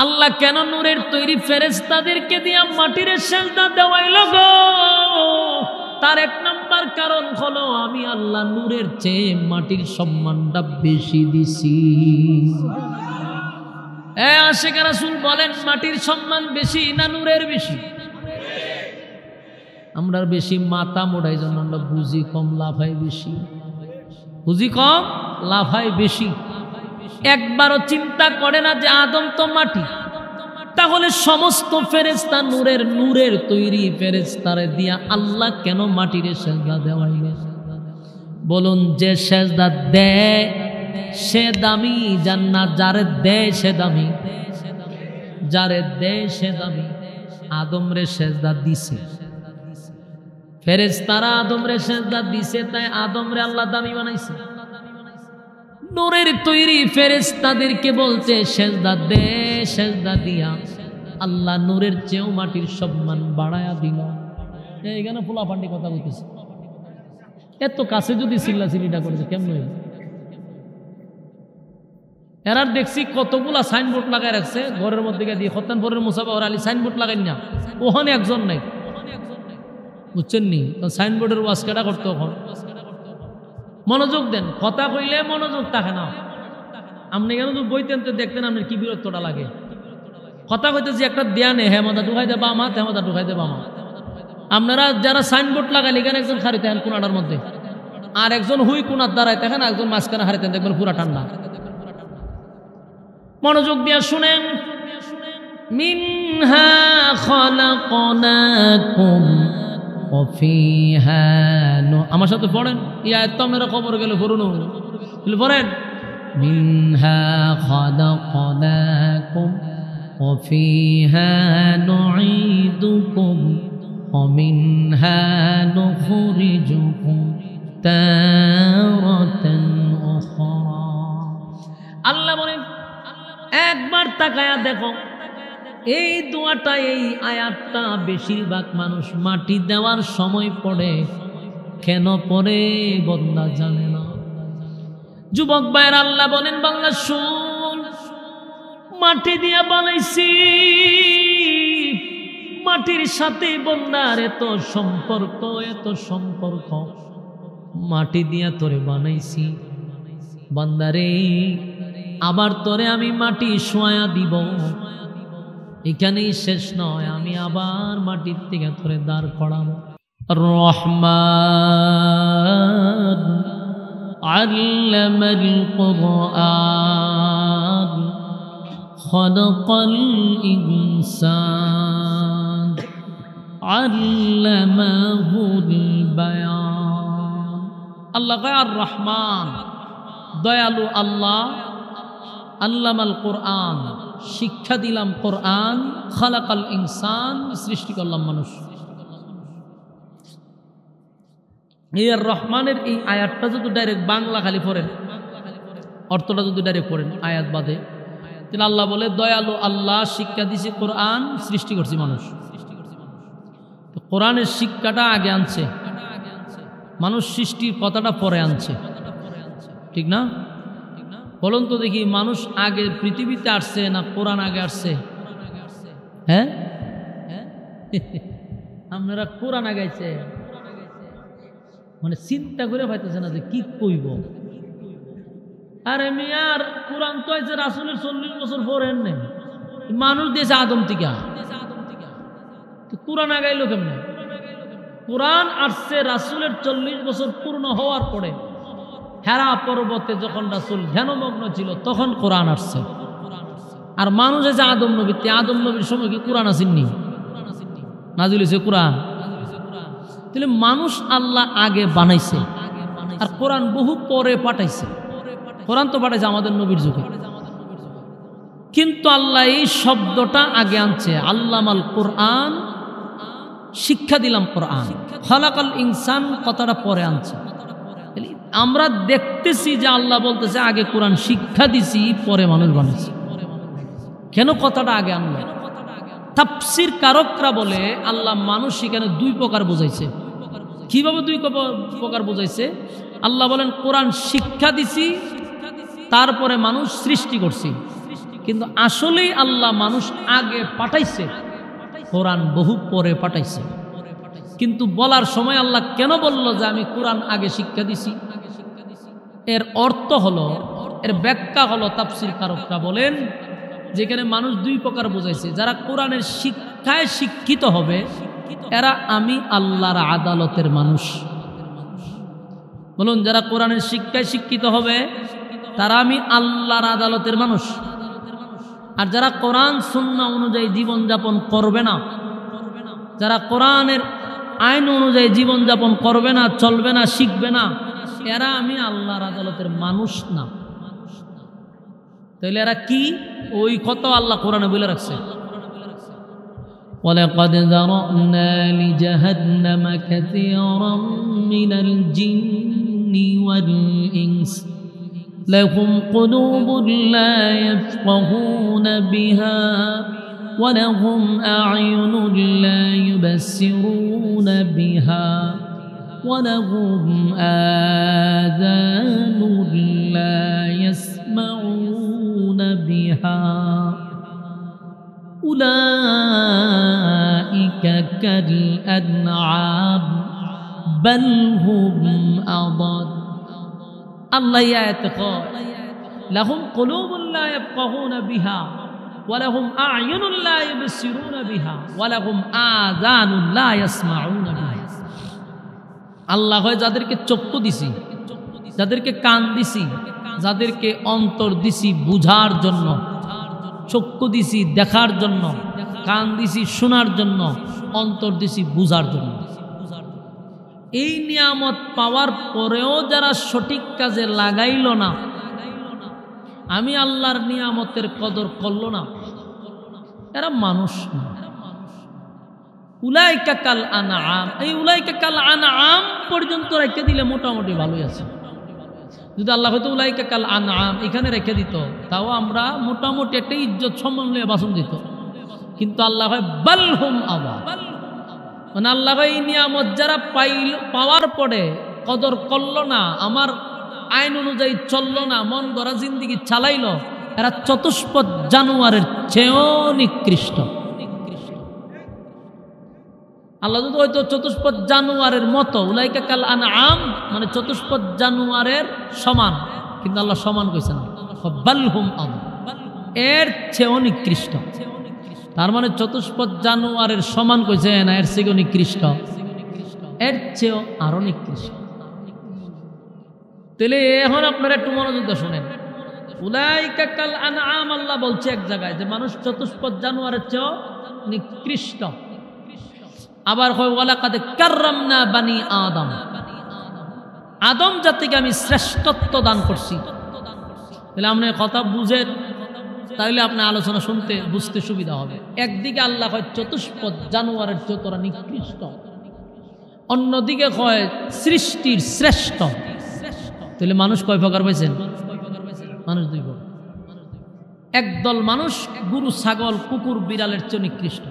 আল্লাহ কেন নূরের তৈরি ফেরেশতাদেরকে দিয়া মাটির সেজদা দেওয়াইল গো? তার এক নাম্বার কারণ হলো আমি আল্লাহ নূরের চেয়ে মাটির সম্মানটা বেশি দিছি। আশিক রাসূল বলেন মাটির সম্মান বেশি না নূরের বেশি? আমরা বেশি মাথা মোড়াই জন্য আমরা বুঝি কম লাফাই বেশি, বুঝি কম লাফাই বেশি। একবারও চিন্তা করে না যে আদম তো মাটি, তাহলে সমস্ত ফেরেশতা নূরের তৈরি ফেরেশতারে দিয়া আল্লাহ কেন মাটির সেজদা দেওয়াইলেন? বলুন, যে সেজদা দেয় সে দামি, জান্নাত যারে দেয় সে দামি, যারে দেয় সে দামি। আদম রে সেজদা দিছে, ফেরেশতারা আদম রে সেজদা দিছে, তাই আদম রে আল্লাহ দামি বানাইছে। নূরের তৈরি ফেরেশতাদেরকে বলছে সেজদা দে, সেজদা দিয়া আল্লাহ নূরের চেয়েও মাটির সম্মান বাড়ায়া দিল। এইখানে ফুলাফান্ডি কথা বলতেছে, এত কাছে যদি চিল্লাচিল্লিটা করেছে কেমন হইল? এরার দেখছি কতগুলা সাইনবোর্ড লাগাই রাখছে ঘরের মধ্যে দিয়ে, খত্তানপুরের মুসাফা আলী সাইনবোর্ড লাগাই না, ওখানে একজন নাই, বুঝছেন নি? সাইনবোর্ডের ওয়াজ কেটা করতে ওখান মনোযোগ দেন, কথা কইলে মনোযোগ থাকে না। আপনি কেন তো বইতেন তো দেখতেন আপনার কি বিরক্তটা লাগে। কথা কইতেছি একটা দেয়া নেই, হ্যাঁ মাথা ঢুকাই দেবা মা, হ্যাঁ মাথা ঢুকাই দেবা মা। আপনারা যারা সাইনবোর্ড লাগাইলে এখানে একজন খারিতে হেন কোনাটার মধ্যে, আর একজন হুই কোনার দ্বারাই দেখেন, একজন মাঝখানে হারিতেন দেখবেন পুরা ঠান্ডা। মনোযোগ দিয়া শুনেন, মিনহা খালাকনাকুম ওয়াফিহা, আমার সাথে পড়েন, এই আয়াত তো আপনারা খবর গেলে পড়ুন, পড়েন। মিনহা খালাকনাকুম ওয়াফিহা নুঈদুকুম ওয়া মিনহা নুখরিজুকুম তারাতান উখরা। আল্লাহ বলেন, একবার তাকায়া দেখো, এই দোয়াটা, এই আয়াতটা বেশিরভাগ মানুষ মাটি দেওয়ার সময় পড়ে। কেন পড়ে বান্দা জানে না। যুবক ভাইয়ের আল্লাহ বলেন, বাংলা শুন, মাটি দিয়া বানাইছি, মাটির সাথে বান্দার এত সম্পর্ক, এত সম্পর্ক, মাটি দিয়া তোরে বানাইছি বান্দারে, আবার তোরে আমি মাটি শোয়া দিব। এখানেই শেষ নয়, আমি আবার মাটির থেকে তোরে দাঁড় করাবো। রহমান আল্লামাল কুরআন খালাকাল ইনসান আল্লামাহুল বায়ান। আল্লাহ কয় আর রহমান, দয়ালু আল্লাহ, আল্লামাল কুরআন, শিক্ষা দিলাম কোরআন, খালাকাল ইনসান, সৃষ্টি করলাম মানুষ। এই রহমানের এই আয়াতটা যদি ডাইরেক্ট বাংলা খালি পড়েন, অর্থটা যদি ডাইরেক্ট পড়েন আয়াত বাদে, তাহলে আল্লাহ বলে দয়ালু আল্লাহ, শিক্ষা দিছে কোরআন, সৃষ্টি করছি মানুষ। তো কোরআনের শিক্ষাটা আগে আনছে, মানুষ সৃষ্টির কথাটা পরে আনছে, ঠিক না? বলুন তো দেখি, মানুষ আগে পৃথিবীতে আসছে না কোরআন আগে আসছে? হ্যাঁ, আপনারা কোরআন আগাইছে, মানে চিন্তা করে পাইতেছে না যে কি কইব। আরে মিয়ার, কোরআন তো আছে রাসূলের 40 বছর পরের নেই, মানুষ দিয়েছে আদম থেকে, কোরআন আগাইলো কেমনে? কোরআন আসছে রাসূলের 40 বছর পূর্ণ হওয়ার পরে, হেরা পর্বতে যখন রাসূল ধ্যানমগ্ন ছিল তখন কোরআন আসছে। আর মানুষ যে আদম নবী, আদম নবীর সময় কি কোরআন আসেননি? নাজিল হয়েছে কোরআন। তাহলে মানুষ আল্লাহ আগে বানাইছে, আর কোরআন বহু পরে পাঠাইছে। কোরআন তো পাঠাইছে আমাদের নবীর যুগে, কিন্তু আল্লাহ এই শব্দটা আগে আনছে, আল্লামাল কোরআন, শিক্ষা দিলাম কোরআন, খালাকাল ইনসান কথাটা পরে আনছে। আমরা দেখতেছি যে আল্লাহ বলতেছে আগে কোরআন শিক্ষা দিছি, পরে মানুষ বানাইছে। কেন কথাটা আগে আনলো? তাফসীর কারকরা বলে আল্লাহ মানুষ এখানে দুই প্রকার বুঝাইছে। কিভাবে দুই প্রকার বুঝাইছে? আল্লাহ বলেন কোরআন শিক্ষা দিছি, তারপরে মানুষ সৃষ্টি করছি। কিন্তু আসলেই আল্লাহ মানুষ আগে পাঠাইছে, কোরআন বহু পরে পাঠাইছে। কিন্তু বলার সময় আল্লাহ কেন বলল যে আমি কোরআন আগে শিক্ষা দিছি? এর অর্থ হলো, এর ব্যাখ্যা হলো, তাফসীর কারকরা বলেন যেখানে মানুষ দুই প্রকার বোঝাইছে। যারা কোরআনের শিক্ষায় শিক্ষিত হবে এরা আমি আল্লাহর আদালতের মানুষ। বলুন, যারা কোরআনের শিক্ষায় শিক্ষিত হবে তারা আমি আল্লাহর আদালতের মানুষ। আর যারা কোরআন সুন্নাহ অনুযায়ী জীবনযাপন করবে না, যারা কোরআনের আইন অনুযায়ী জীবনযাপন করবে না, চলবে না, শিখবে না, এরা আমি আল্লাহর আদালতের মানুষ না। তাহলে এরা কি? ওই কত আল্লাহ কোরআনে বলে রাখছে, وَلَقَدْ ذَرَأْنَا لِجَهَنَّمَ كَثِيرًا مِنَ الْجِنِّ وَالْإِنسِ لَهُمْ قُلُوبٌ لَّا يَفْقَهُونَ بِهَا وَلَهُمْ أَعْيُنٌ لَّا يُبْصِرُونَ بِهَا وَلَهُمْ آذَانٌ لَّا يَسْمَعُونَ بِهَا أُولَئِكَ كَالْأَنْعَامِ بَلْ هُمْ أَضَلُّ। আল্লাহ আয়াতে কয় লাহুম কুলুবুন লা ইয়াফকাহুনা বিহা ওয়া লাহুম আ'য়ুনুন লা ইউবসিরুনা বিহা ওয়া লাহুম আযানুন লা ইয়াসমাউনা বিহা। আল্লাহ হয় যাদেরকে চক্ষু দিছি, যাদেরকে কান দিছি, যাদেরকে অন্তর দিছি বুঝার জন্য, চক্ষু দিছি দেখার জন্য, কান দিছি শোনার জন্য, অন্তর দিছি বুঝার জন্য। এই নিয়ামত পাওয়ার পরেও যারা সঠিক কাজে লাগাইল না, আমি আল্লাহর নিয়ামতের কদর করল না, এরা মানুষ না। উলাইকা কাল আনআম, এই উলাইকা কাল আনআম পর্যন্ত রেখে দিলে মোটামুটি ভালোই আছে। যদি আল্লাহ হয়তো উলাইকা কাল আনআম এখানে রেখে দিত, তাও আমরা মোটামুটি একটা ইজ্জত সম্মান নিয়ে বাসন দিত। কিন্তু আল্লাহ হয় বাল হুম আযাল, মানে আল্লাহ এই নিয়ামত যারা পাওয়ার পরে কদর করল না, আমার আইন অনুযায়ী চলল না, মন গড়া জিন্দিগি চালাইল, এরা চতুষ্পদ জানোয়ারের চেয়েও নিকৃষ্ট। আল্লাহ যদি হয়তো চতুষ্পদ জানোয়ারের মতো, উলাইকা কাল আনআম মানে চতুষ্পদ জানোয়ারের সমান, কিন্তু আল্লাহ সমান কইছে না, বাল হুম আযাল, এর চেয়েও নিকৃষ্ট। তার মানে চতুষ্পদ জানোয়ারের সমান কইছে না, এর চেয়েও নিকৃষ্ট, এর চেয়েও আরো নিকৃষ্ট। তাহলে এখন আপনারা একটু মনোযোগ দিয়ে শোনেন, উলাইকা কাল আনআম আল্লাহ বলছে এক জায়গায় যে মানুষ চতুষ্পদ জানোয়ারের চেয়েও নিকৃষ্ট। আবার হয় ওয়ালাকাদ কাররামনা বানি আদম, আদম জাতিকে আমি শ্রেষ্ঠত্ব দান করছি। তাহলে আপনি কথা বুঝেন, তাহলে আপনার আলোচনা শুনতে বুঝতে সুবিধা হবে। একদিকে আল্লাহ কয় চতুষ্পদ জানোয়ারের চেয়ে তোরা নিকৃষ্ট, অন্যদিকে কয় সৃষ্টির শ্রেষ্ঠ। তাহলে মানুষ কয় প্রকার পাইছেন? মানুষ দুই প্রকার। একদল মানুষ গরু ছাগল কুকুর বিড়ালের চেয়ে নিকৃষ্ট,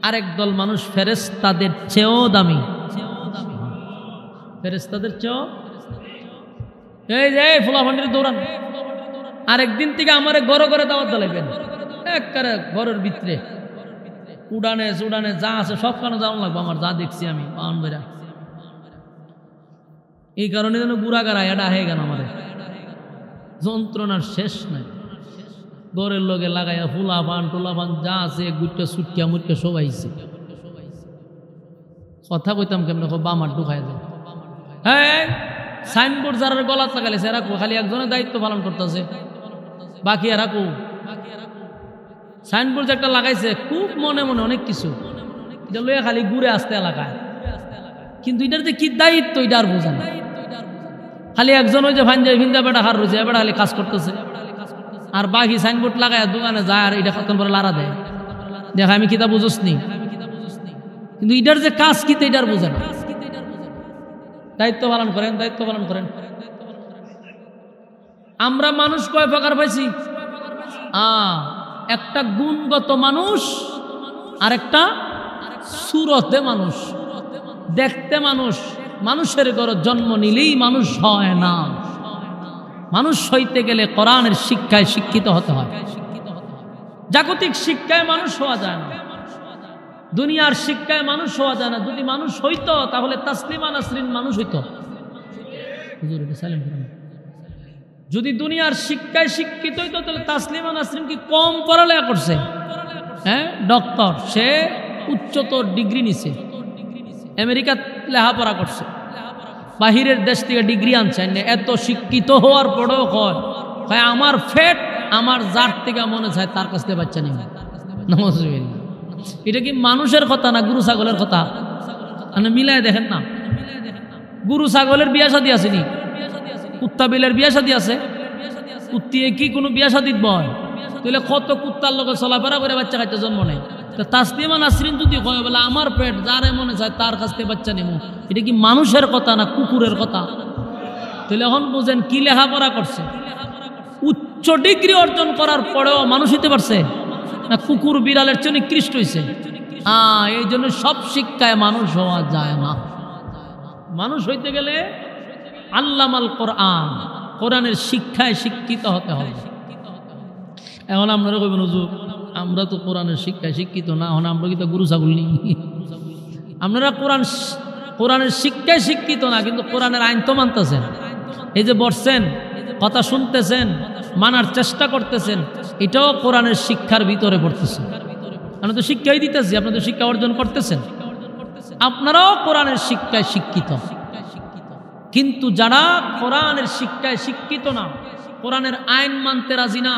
আরেক দল মানুষ ফেরেশতাদের চেয়েও দামি। ফেরেশতাদের চেয়েও, এই যে ফুলাফান্ডির দৌড়ান, আরেকদিন থেকে আমারে ঘরে ঘরে দাওয়াত দিলাইবেন, একবারে ঘরের ভিতরে উড়ানে চুড়ানে যা আছে সব কানে যাওয়া লাগবে আমার, যা দেখছি আমি পাওয়ান বেড়া। এই কারণে যেন বুড়াগারা এটা হয়ে গেল, আমার যন্ত্রণার শেষ নাই। ঘরের লগে লাগাইয়া ফুলাফান টুলাফান যা আছে গুটটা সুটকিয়া মুটকে সবাইছে। কথা কইতাম কেমন বামার ঢুকাই যায়। হ্যাঁ, সাইনবোর্ড যারা গলাত লাগাইছে এরা খালি একজনের দায়িত্ব পালন করতেছে, বাকি এরা কো সাইনবোর্ড একটা লাগাইছে খুব মনে মনে অনেক কিছু, এটা লইয়া খালি ঘুরে আসতে এলাকায়, কিন্তু এটার যে কি দায়িত্ব এটা আর বোঝে না। খালি একজন ওই যে ভাঞ্জাই ভিন্দা বেটা হার রয়েছে, এবার খালি কাজ করতেছে, আর বাকি সাইনবোর্ড লাগায় দোকানে যায় আর এটা খতম করে লাড়া দেয়, দেখ আমি কিতা বুঝোস নি, কিন্তু এটার যে কাজ কি এটার বোঝে না। দায়িত্ব পালন করেন, দায়িত্ব পালন করেন। আমরা মানুষ কয় প্রকার পাইছি? একটা গুণগত মানুষ, আর একটা সুরতে মানুষ, দেখতে মানুষ। মানুষের ঘরে জন্ম নিলেই মানুষ হয় না, মানুষ হইতে গেলে কোরআনের শিক্ষায় শিক্ষিত হতে হয়। জাগতিক শিক্ষায় মানুষ হওয়া যায় না, দুনিয়ার শিক্ষায় মানুষ হওয়া যায় না। যদি মানুষ হইতো তাহলে তাসলিমা নাসরিন মানুষ হইতো। যদি দুনিয়ার শিক্ষায় শিক্ষিত হইতো তাহলে তাসলিমা নাসরিন কি কম পড়ালেখা করছে? হ্যাঁ, ডক্টর, সে উচ্চতর ডিগ্রি নিছে, আমেরিকা লেখাপড়া করছে, বাহিরের দেশ থেকে ডিগ্রি আনছে। এত শিক্ষিত হওয়ার পরেও কয় আমার ফেট আমার জাত থেকে মনে চায় তার কাছ থেকে বাচ্চা নেই। এটা কি মানুষের কথা না গরু ছাগলের কথা? মানে মিলাই দেখেন না, গরু ছাগলের বিয়া শাদী আসেনি, কুত্তা বিলের বিয়া শাদী আছে। কুত্তিয়ে কি কোনো বিয়া শাদী বয়? তাহলে কত কুত্তার লোক চলাফেরা করে বাচ্চা কাচ্চা জন্ম নেয়। তো তাসলিমা নাসরিন যদি কয় বলে আমার পেট যারে মনে চায় তার কাছ থেকে বাচ্চা নেব, এটা কি মানুষের কথা না কুকুরের কথা? তাহলে এখন বুঝেন কি লেখাপড়া করছে, উচ্চ ডিগ্রি অর্জন করার পরেও মানুষ হইতে পারছে না কুকুর বিড়ালের চেয়ে নিকৃষ্ট হয়েছে। এই জন্য সব শিক্ষায় মানুষ হওয়া যায় না। মানুষ হইতে গেলে আল্লামাল কোরআন, কোরআনের শিক্ষায় শিক্ষিত হতে হবে। এখন আপনারা কইবেন হুজুর আমরা তো কোরআনের শিক্ষায় শিক্ষিত না, এখন আমরা কি তো গরু ছাগল নিই? আপনারা কোরআনের শিক্ষায় শিক্ষিত না, কিন্তু কোরআনের আইন তো মানতেছেন। এই যে বসছেন, কথা শুনতেছেন, মানার চেষ্টা করতেছেন, এটাও কোরআনের শিক্ষার ভিতরে পড়তেছে। আমরা তো শিক্ষাই দিতেছি, আপনারা তো শিক্ষা অর্জন করতেছেন, আপনারাও কোরআনের শিক্ষায় শিক্ষিত। কিন্তু যারা কোরআনের শিক্ষায় শিক্ষিত না, কোরআনের আইন মানতে রাজি না,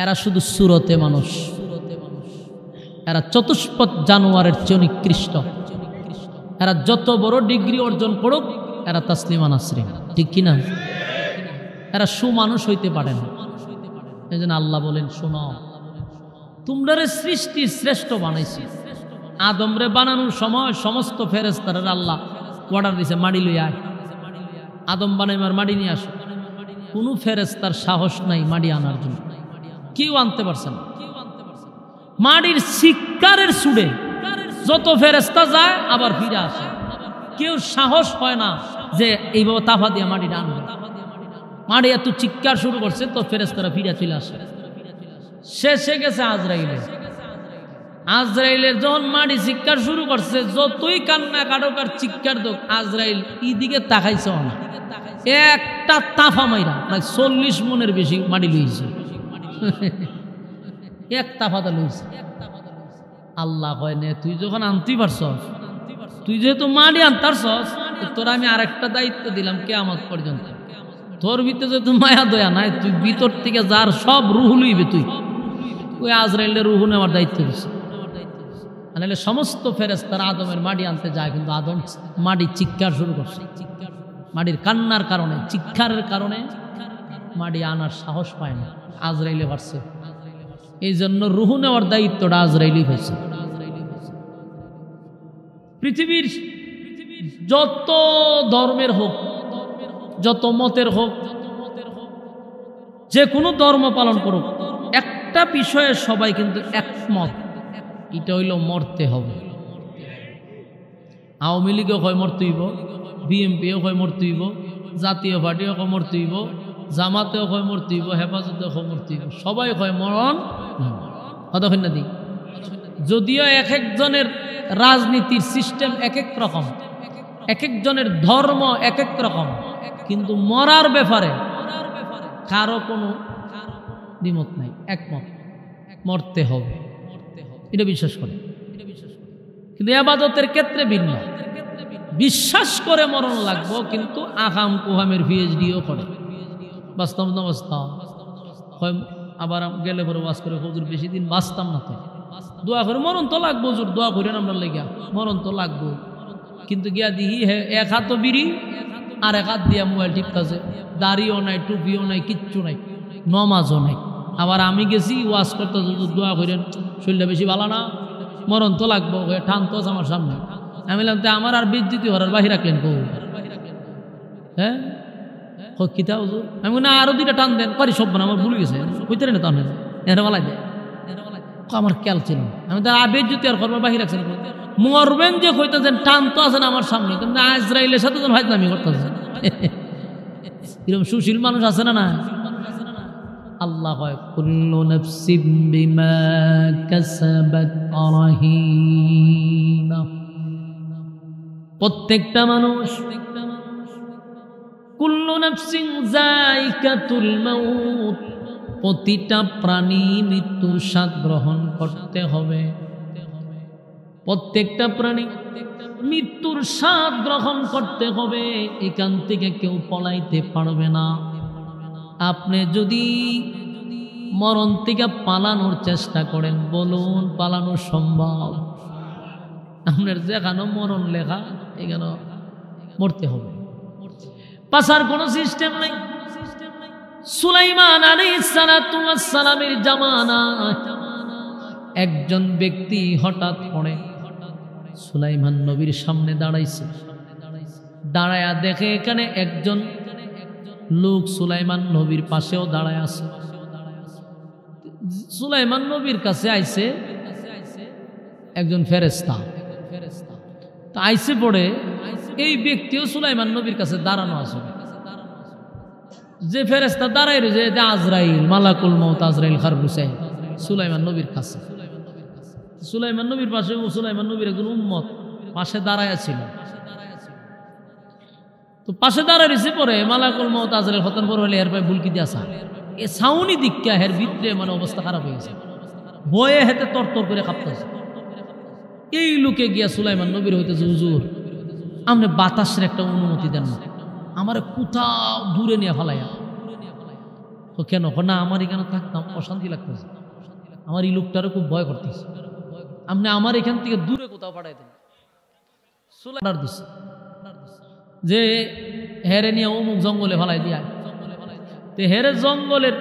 এরা শুধু সুরতে মানুষ, এরা চতুষ্পদ জানোয়ারের চেয়ে নিকৃষ্ট। এরা যত বড় ডিগ্রি অর্জন করুক, এরা তাসলিমা নাসরিন, ঠিক কিনা? এরা সুমানুষ হইতে পারে না। এই জন্য আল্লাহ বলেন, শোনো, তোমরা সৃষ্টির শ্রেষ্ঠ বানাইছি। আদমরে বানানোর সময় সমস্ত ফেরেশতারা আল্লাহ অর্ডার দিছে মাটি লই আয়, আদম বানাইমার মাটি নিয়ে আসো। কোনো ফেরেশতার সাহস নাই মাটি আনার জন্য, কেউ আনতে পারছে না। মাটির শিকারের সুড়ে যত ফেরেশতা যায় আবার ফিরে আসে, কেউ সাহস হয় না যে এইভাবে তাফা দিয়ে মাটিটা আনবে। মাটি এত চিৎকার শুরু করছে তো ফেরেশতারা ফিরে চলে আসে। শেষে গেছে আজরাইলে। আজরাইলের যখন মাটি চিৎকার শুরু করছে, যতই কান্না কাটক আর চিৎকার দোক, আজরাইল ইদিকে তাকাইছে না। একটা তাফা মাইরা প্রায় 40 মনের বেশি মাটি লইছে, এক তাফাতে লইছে। আল্লাহ কয় নে, তুই যখন আনতেই পারছস, তুই যেহেতু মাটি আনতারছস, তোর আমি আরেকটা দায়িত্ব দিলাম কিয়ামত পর্যন্ত। তোর ভিতরে যেহেতু মায়া দয়া নাই, তুই ভিতর থেকে যার সব রুহ লইবে, তুই ওই আজরাইলের রুহ নেওয়ার দায়িত্ব দিছে। নাহলে সমস্ত ফেরেশতারা আদমের মাটি আনতে যায়, কিন্তু আদম মাটি চিৎকার শুরু করছে। মাটির কান্নার কারণে, চিৎকারের কারণে মাটি আনার সাহস পায় না, আজরাইলে পারছে। এই জন্য রুহ নেওয়ার দায়িত্বটা আজরাইলই হয়েছে। পৃথিবীর যত ধর্মের হোক, যত মতের হোক, যে কোনো ধর্ম পালন করুক, একটা বিষয়ে সবাই কিন্তু একমত, এটা হইল মরতে হবে। আওয়ামী লীগও কয় মরতে হইব, বিএনপিও কয় মরতে হইব, জাতীয় পার্টিও কয় মরতে হইব, জামাতেও কয় মরতে হইব, হেফাজতেও কয় মরতে হইব, সবাই কয় মরণ কতক্ষণ না দিই। যদিও এক একজনের রাজনীতির সিস্টেম এক এক রকম, এক একজনের ধর্ম এক এক রকম, কিন্তু মরার ব্যাপারে কারো কোনো দ্বিমত নাই, একমত, মরতে হবে, এটা বিশ্বাস করে। কিন্তু ইবাদতের ক্ষেত্রে ভিন্ন, বিশ্বাস করে মরণ লাগবো, কিন্তু আকাম কুহামের পিএইচডিও করে। বাস্তব না বাস্তব হয়। আবার গেলে পরে ওয়াজ করে, হুজুর বেশি দিন বাঁচতাম না, তো দোয়া করে মরণ তো লাগবো, হুজুর দোয়া করেন আমরা লেগা, মরণ তো লাগবো। কিন্তু গিয়া দিহি এক হাত বিড়ি আর এক হাত দিয়া মোবাইল টিপতেছে, দাড়িও নাই, টুপিও নাই, কিচ্ছু নাই, নমাজও নাই। আবার আমি গেছি ওয়াজ করতে, দোয়া করেন, শরীরটা বেশি ভালো না, মরণ তো লাগবো, ঠান তো আমার সামনে। আমি বললাম তো আমার আর বিদ্যুৎ হওয়ার বাহির রাখলেন কো? হ্যাঁ কিতা হুজুর? আমি না আরো দুইটা টান দেন পারি, সব আমার ভুলে গেছে, বুঝতে না টান এরা বলাই দেয়, আমার খেয়াল ছিল। আমি তো বিদ্যুৎ আর করবার বাহির রাখছেন, মরবেন যে কইতেছেন টান তো আছেন আমার সামনে, কিন্তু আজরাইলের সাথে তো ভাইজলামি করতেছেন। এরকম সুশীল মানুষ আছে না? না, আল্লাহ হয় কুল্লু নাফসিম বিমা কাসাবাত রাহিনা। প্রত্যেকটা মানুষ, কুল্লু নাফসিন যায়িকাতুল মাউত, প্রতিটা প্রাণী মৃত্যুর স্বাদ গ্রহণ করতে হবে। প্রত্যেকটা প্রাণী মৃত্যুর স্বাদ গ্রহণ করতে হবে, এখান থেকে কেউ পলাইতে পারবে না। আপনি যদি মরণ থেকে পালানোর চেষ্টা করেন, বলুন পালানো সম্ভব? আপনার যেখানে মরণ লেখা এখানে মরতে হবে, পাশার কোনো সিস্টেম নেই। সুলাইমান আলাইহিস সালাতু ওয়াস সালামের জামানায় একজন ব্যক্তি হঠাৎ করে সুলাইমান নবীর সামনে দাঁড়াইছে। দাঁড়ায়া দেখে এখানে একজন লোক সুলাইমান নবীর পাশেও দাঁড়ায় আছে। সুলাইমান নবীর কাছে আইছে একজন ফেরেশতা। তা আইসে পড়ে এই ব্যক্তিও সুলাইমান নবীর কাছে দাঁড়ানো আছে। যে ফেরেশতা দাঁড়াই রয়েছে আজরাইল, মালাকুল মউত আজরাইল খারবুসে সুলাইমান নবীর কাছে। সুলাইমান নবীর পাশে সুলাইমান নবীর একজন উম্মত পাশে দাঁড়ায় ছিল। তো পাশে দাঁড়ায় রয়েছে পরে মালাকুল মউত আজরাইল হতন পর হলে এর পায়ে বুলকি দিয়ে আসা এ সাউনি দিক্কা হের ভিতরে মানে অবস্থা খারাপ হয়ে গেছে, ভয়ে হেতে তরতর করে কাঁপতেছে। এই লোকে গিয়া সুলাইমান নবীর হইতেছে, হুজুর আপনি বাতাসের একটা অনুমতি দেন না, আমার কোথাও দূরে নিয়ে ফেলাইয়া। তো কেন? না আমার এখানে থাকতাম অশান্তি লাগতেছে, আমার এই লোকটারও খুব ভয় করতেছে, আপনি আমার এখান থেকে দূরে কোথাও পাঠাই দেন। সুলাইমান দিচ্ছে যে হেরে নিয়ে অমুক জঙ্গলে ফেলাই দিয়া, তো হেরে জঙ্গলের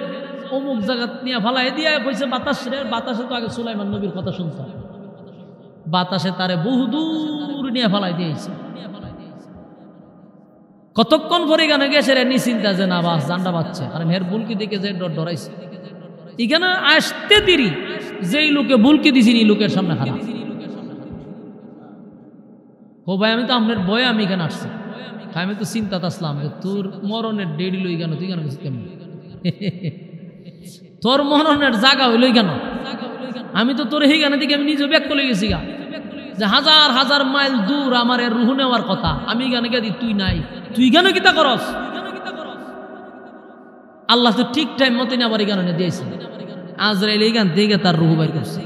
অমুক জায়গা নিয়ে ফেলাই দিয়া কইছে বাতাসে। বাতাসে তো আগে সুলাইমান নবীর কথা শুনতাম, বাতাসে তারে বহু দূর নিয়ে ফেলাই দিয়েছে। কতক্ষণ পরে এখানে গেছে রে নিশ্চিন্তা যে না বাস জানটা বাচ্চা, কারণ হের বুলকি দেখে যে ডরাইছে। এখানে আসতে দেরি, যেই লোকে বুলকি দিছি এই লোকের সামনে খারাপ। ও ভাই আমি তো আপনার বয়ে আমি এখানে আসছি, আমি তো চিন্তা আসলাম তোর মরণের ডেডি লই কেন, তুই কেন গেছিস কেমন? তোর মরণের জায়গা হইলই কেন? আমি তো তোর এইখানে থেকে আমি নিজে ব্যাক করে গেছি গা, যে হাজার হাজার মাইল দূর আমার এর রুহু নেওয়ার কথা, আমি এখানে গেছি তুই নাই, তুই কেন কিতা করস? আল্লাহ তো ঠিক টাইম মতো আবার এখানে দিয়েছে, আজরাইল এইখান থেকে তার রুহু বাইর করছে।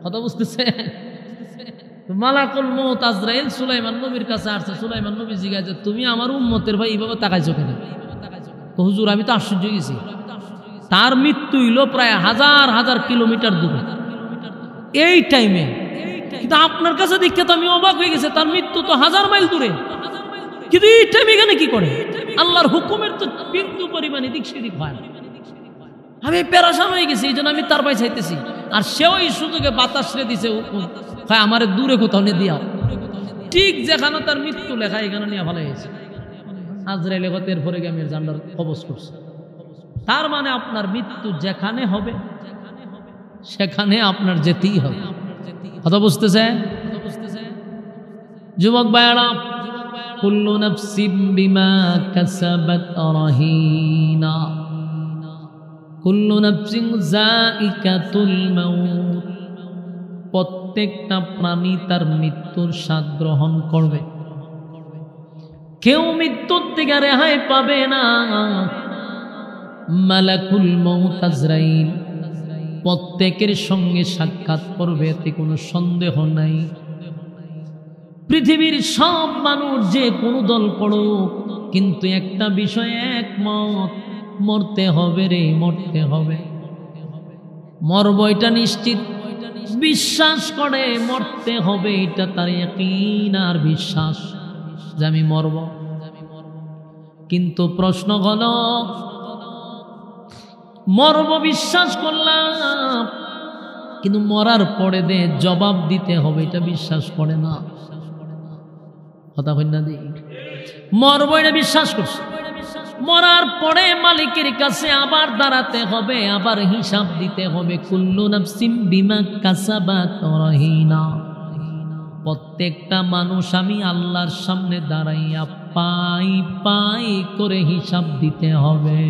কথা বুঝতেছে? মালাকুল মউত আজরাইল সুলাইমান নবীর কাছে আসছে। সুলাইমান নবী জিজ্ঞাসা, তুমি আমার উম্মতের ভাই এইভাবে তাকাইছো কেন? তো হুজুর আমি তো আশ্চর্য গেছি, তার মৃত্যু হইল প্রায় হাজার হাজার কিলোমিটার দূরে এই টাইমে, কিন্তু আপনার কাছে দেখে তো আমি অবাক হয়ে গেছে, তার মৃত্যু তো হাজার মাইল দূরে, কিন্তু এই টাইমে এখানে কি করে? আল্লাহর হুকুমের তো বিন্দু পরিমাণ এদিক সেদিক হয় না। আমি পেরেশান হয়ে গেছি, এই জন্য আমি তার ভাই চাইতেছি, আর সেও এই সুযোগে বাতাস রে দিছে হয় আমার দূরে কোথাও নিয়ে দিয়াও। ঠিক যেখানে তার মৃত্যু লেখা এখানে নিয়ে ভালো হয়েছে। আজরাইল এর পরে গিয়ে আমি জান্নার কবজ করছি। তার মানে আপনার মৃত্যু যেখানে হবে সেখানে আপনার যেতেই হবে। কথা বুঝতেছে যুবক ভাইরা? কুল্লু নাফসিন বিমা কাসাবাত রাহিনা, কুল্লু নাফসিন যায়িকাতুল মাউত, প্রত্যেকটা প্রাণী তার মৃত্যুর স্বাদ গ্রহণ করবে, কেউ মৃত্যুর থেকে রেহাই পাবে না। মালাকুল মউত আজরাইল প্রত্যেকের সঙ্গে সাক্ষাৎ করবে, এতে কোনো সন্দেহ নাই। পৃথিবীর সব মানুষ যে কোনো দল পড়ুক, কিন্তু একটা বিষয়ে একমত, মরতে হবে রে, মরতে হবে, মরব এটা নিশ্চিত, বিশ্বাস করে মরতে হবে, এটা তার ইয়াকিন আর বিশ্বাস যে আমি মরব। কিন্তু প্রশ্ন হলো, মরব বিশ্বাস করলাম, কিন্তু মরার পরে দে জবাব দিতে হবে এটা বিশ্বাস করে না। কথা বল না, দিই মরব এটা বিশ্বাস করছে, মরার পরে মালিকের কাছে আবার দাঁড়াতে হবে, আবার হিসাব দিতে হবে। কুল্লু নাফসিন বিমা কাসাবাত রাহিনা, প্রত্যেকটা মানুষ আমি আল্লাহর সামনে দাঁড়াইয়া পাই পাই করে হিসাব দিতে হবে।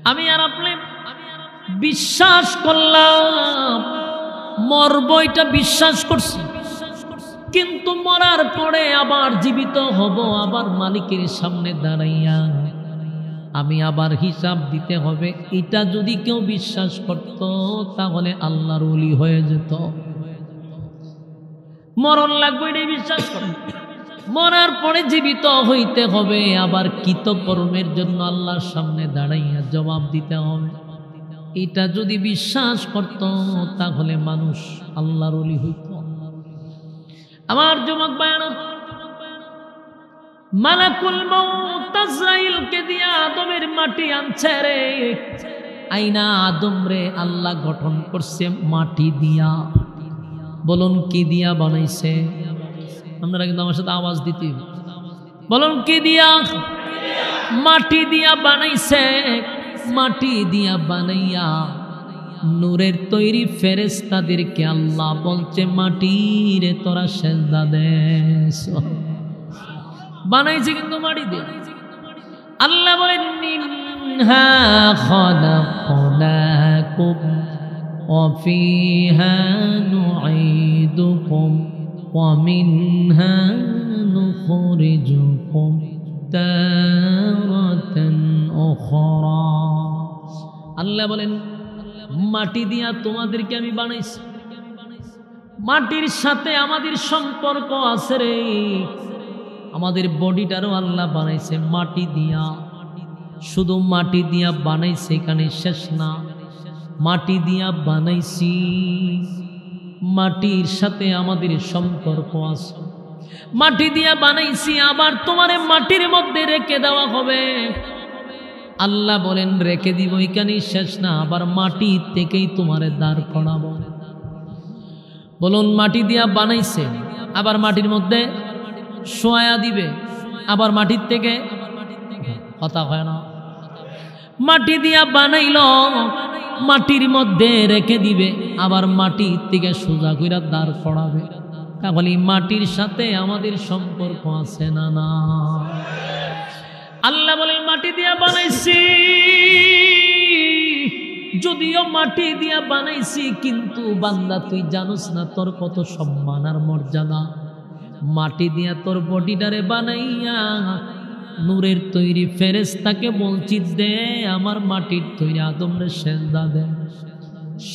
আমি আর আপনি বিশ্বাস করলাম, মরব এটা বিশ্বাস করছি, কিন্তু মরার পরে আবার জীবিত হব, আবার মালিকের সামনে দাঁড়াইয়া আমি আবার হিসাব দিতে হবে, এটা যদি কেউ বিশ্বাস করত তাহলে আল্লাহর ওলি হয়ে যেত। মরণ লাগবে এটাই বিশ্বাস করে, মরার পরে জীবিত হইতে হবে, আবার কৃতকর্মের জন্য আল্লাহর সামনে দাঁড়াইয়া জবাব দিতে হবে, এটা যদি বিশ্বাস করত তাহলে মানুষ আল্লাহর ওলি হইত। আমার যুবক ভাইরা, মালাকুল মউত আজরাইলকে দিয়া আদমের মাটি আনছে রে, আইনা আদম রে আল্লাহ গঠন করছে মাটি দিয়া। বলুন কি দিয়া বানাইছে? আপনারা কিন্তু আমার সাথে আওয়াজ দিতে, বলুন কি দিয়া? মাটি দিয়া বানাইছে। মাটি দিয়া বানাইয়া নূরের তৈরি ফেরেশতাদেরকে আল্লাহ বলছে মাটির তোরা সেজদা দে। বানাইছে কিন্তু মাটি দিয়ে। আল্লাহ বলেন মিনহা খালাকনাকুম ওয়া ফিহা নুঈদুকুম ওয়া মিনহা নুখরিজুকুম তারাতান উখরা। আল্লাহ বলেন মাটি দিয়া তোমাদেরকে আমি বানাইছি, মাটির সাথে আমাদের সম্পর্ক আছে রে। আমাদের বডিটারও আল্লাহ বানাইছে মাটি দিয়া। শুধু মাটি দিয়া বানাইছে এখানে শেষ না, মাটি দিয়া বানাইছি, মাটির সাথে আমাদের সম্পর্ক আছে। মাটি দিয়া বানাইছি, আবার তোমারে মাটির মধ্যে রেখে দেওয়া হবে। আল্লাহ বলেন রেখে দিব এখানে শেষ না, আবার মাটি থেকেই তোমারে দাঁড় করাবো। বলুন মাটি দিয়া বানাইছে, আবার মাটির মধ্যে শোয়া দিবে, আবার মাটির থেকে কথা হয় না। মাটি দিয়া বানাইল, মাটির মধ্যে রেখে দিবে, আবার মাটির থেকে সোজা কইরা দাঁড় করাবে। তাহলে মাটির সাথে আমাদের সম্পর্ক আছে না? না। আল্লাহ বলেন মাটি দিয়া বানাইছি, যদিও মাটি দিয়া বানাইছি, কিন্তু বান্দা তুই জানোস না তোর কত সম্মান আর মর্যাদা। মাটি দিয়া তোর বডিটারে বানাইয়া নূরের তৈরি ফেরেশতাকে বলছি দে আমার মাটির তৈরি আদমরে সেজদা দে।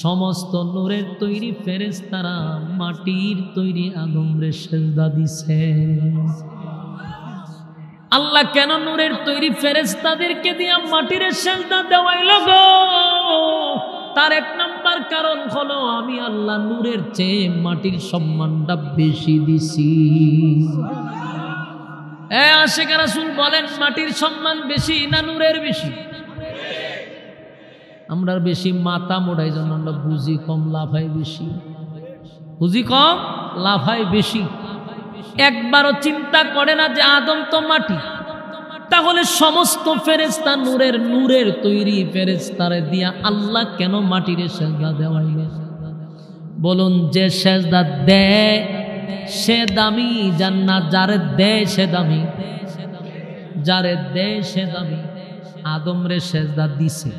সমস্ত নূরের তৈরি ফেরেশতারা মাটির তৈরি আদমরে সেজদা দিছে। আল্লাহ কেন নূরের তৈরি ফেরেশতাদেরকে দিয়া মাটির সেজদা দেওয়াইল গো? তার এক নাম্বার কারণ হলো আমি আল্লাহ নূরের চেয়ে মাটির সম্মানটা বেশি দিছি। আশিক রাসূল বলেন মাটির সম্মান বেশি না নূরের বেশি? আমরা বেশি মাথা মোড়াই জন্য আমরা বুঝি কম, লাফাই বেশি। বুঝি কম, লাফাই বেশি। একবারও চিন্তা করে না যে আদম তো মাটি, তাহলে সমস্ত ফেরেশতা নূরের তৈরি ফেরেশতারে দিয়া আল্লাহ কেন মাটির সেজদা দেওয়াইলেন? বলুন যে সেজদা দেয় সে দামি, জান্নাত যারে দেয় সে দামি, যারে দেয় সে দামি। আদমরে সেজদা দিছে,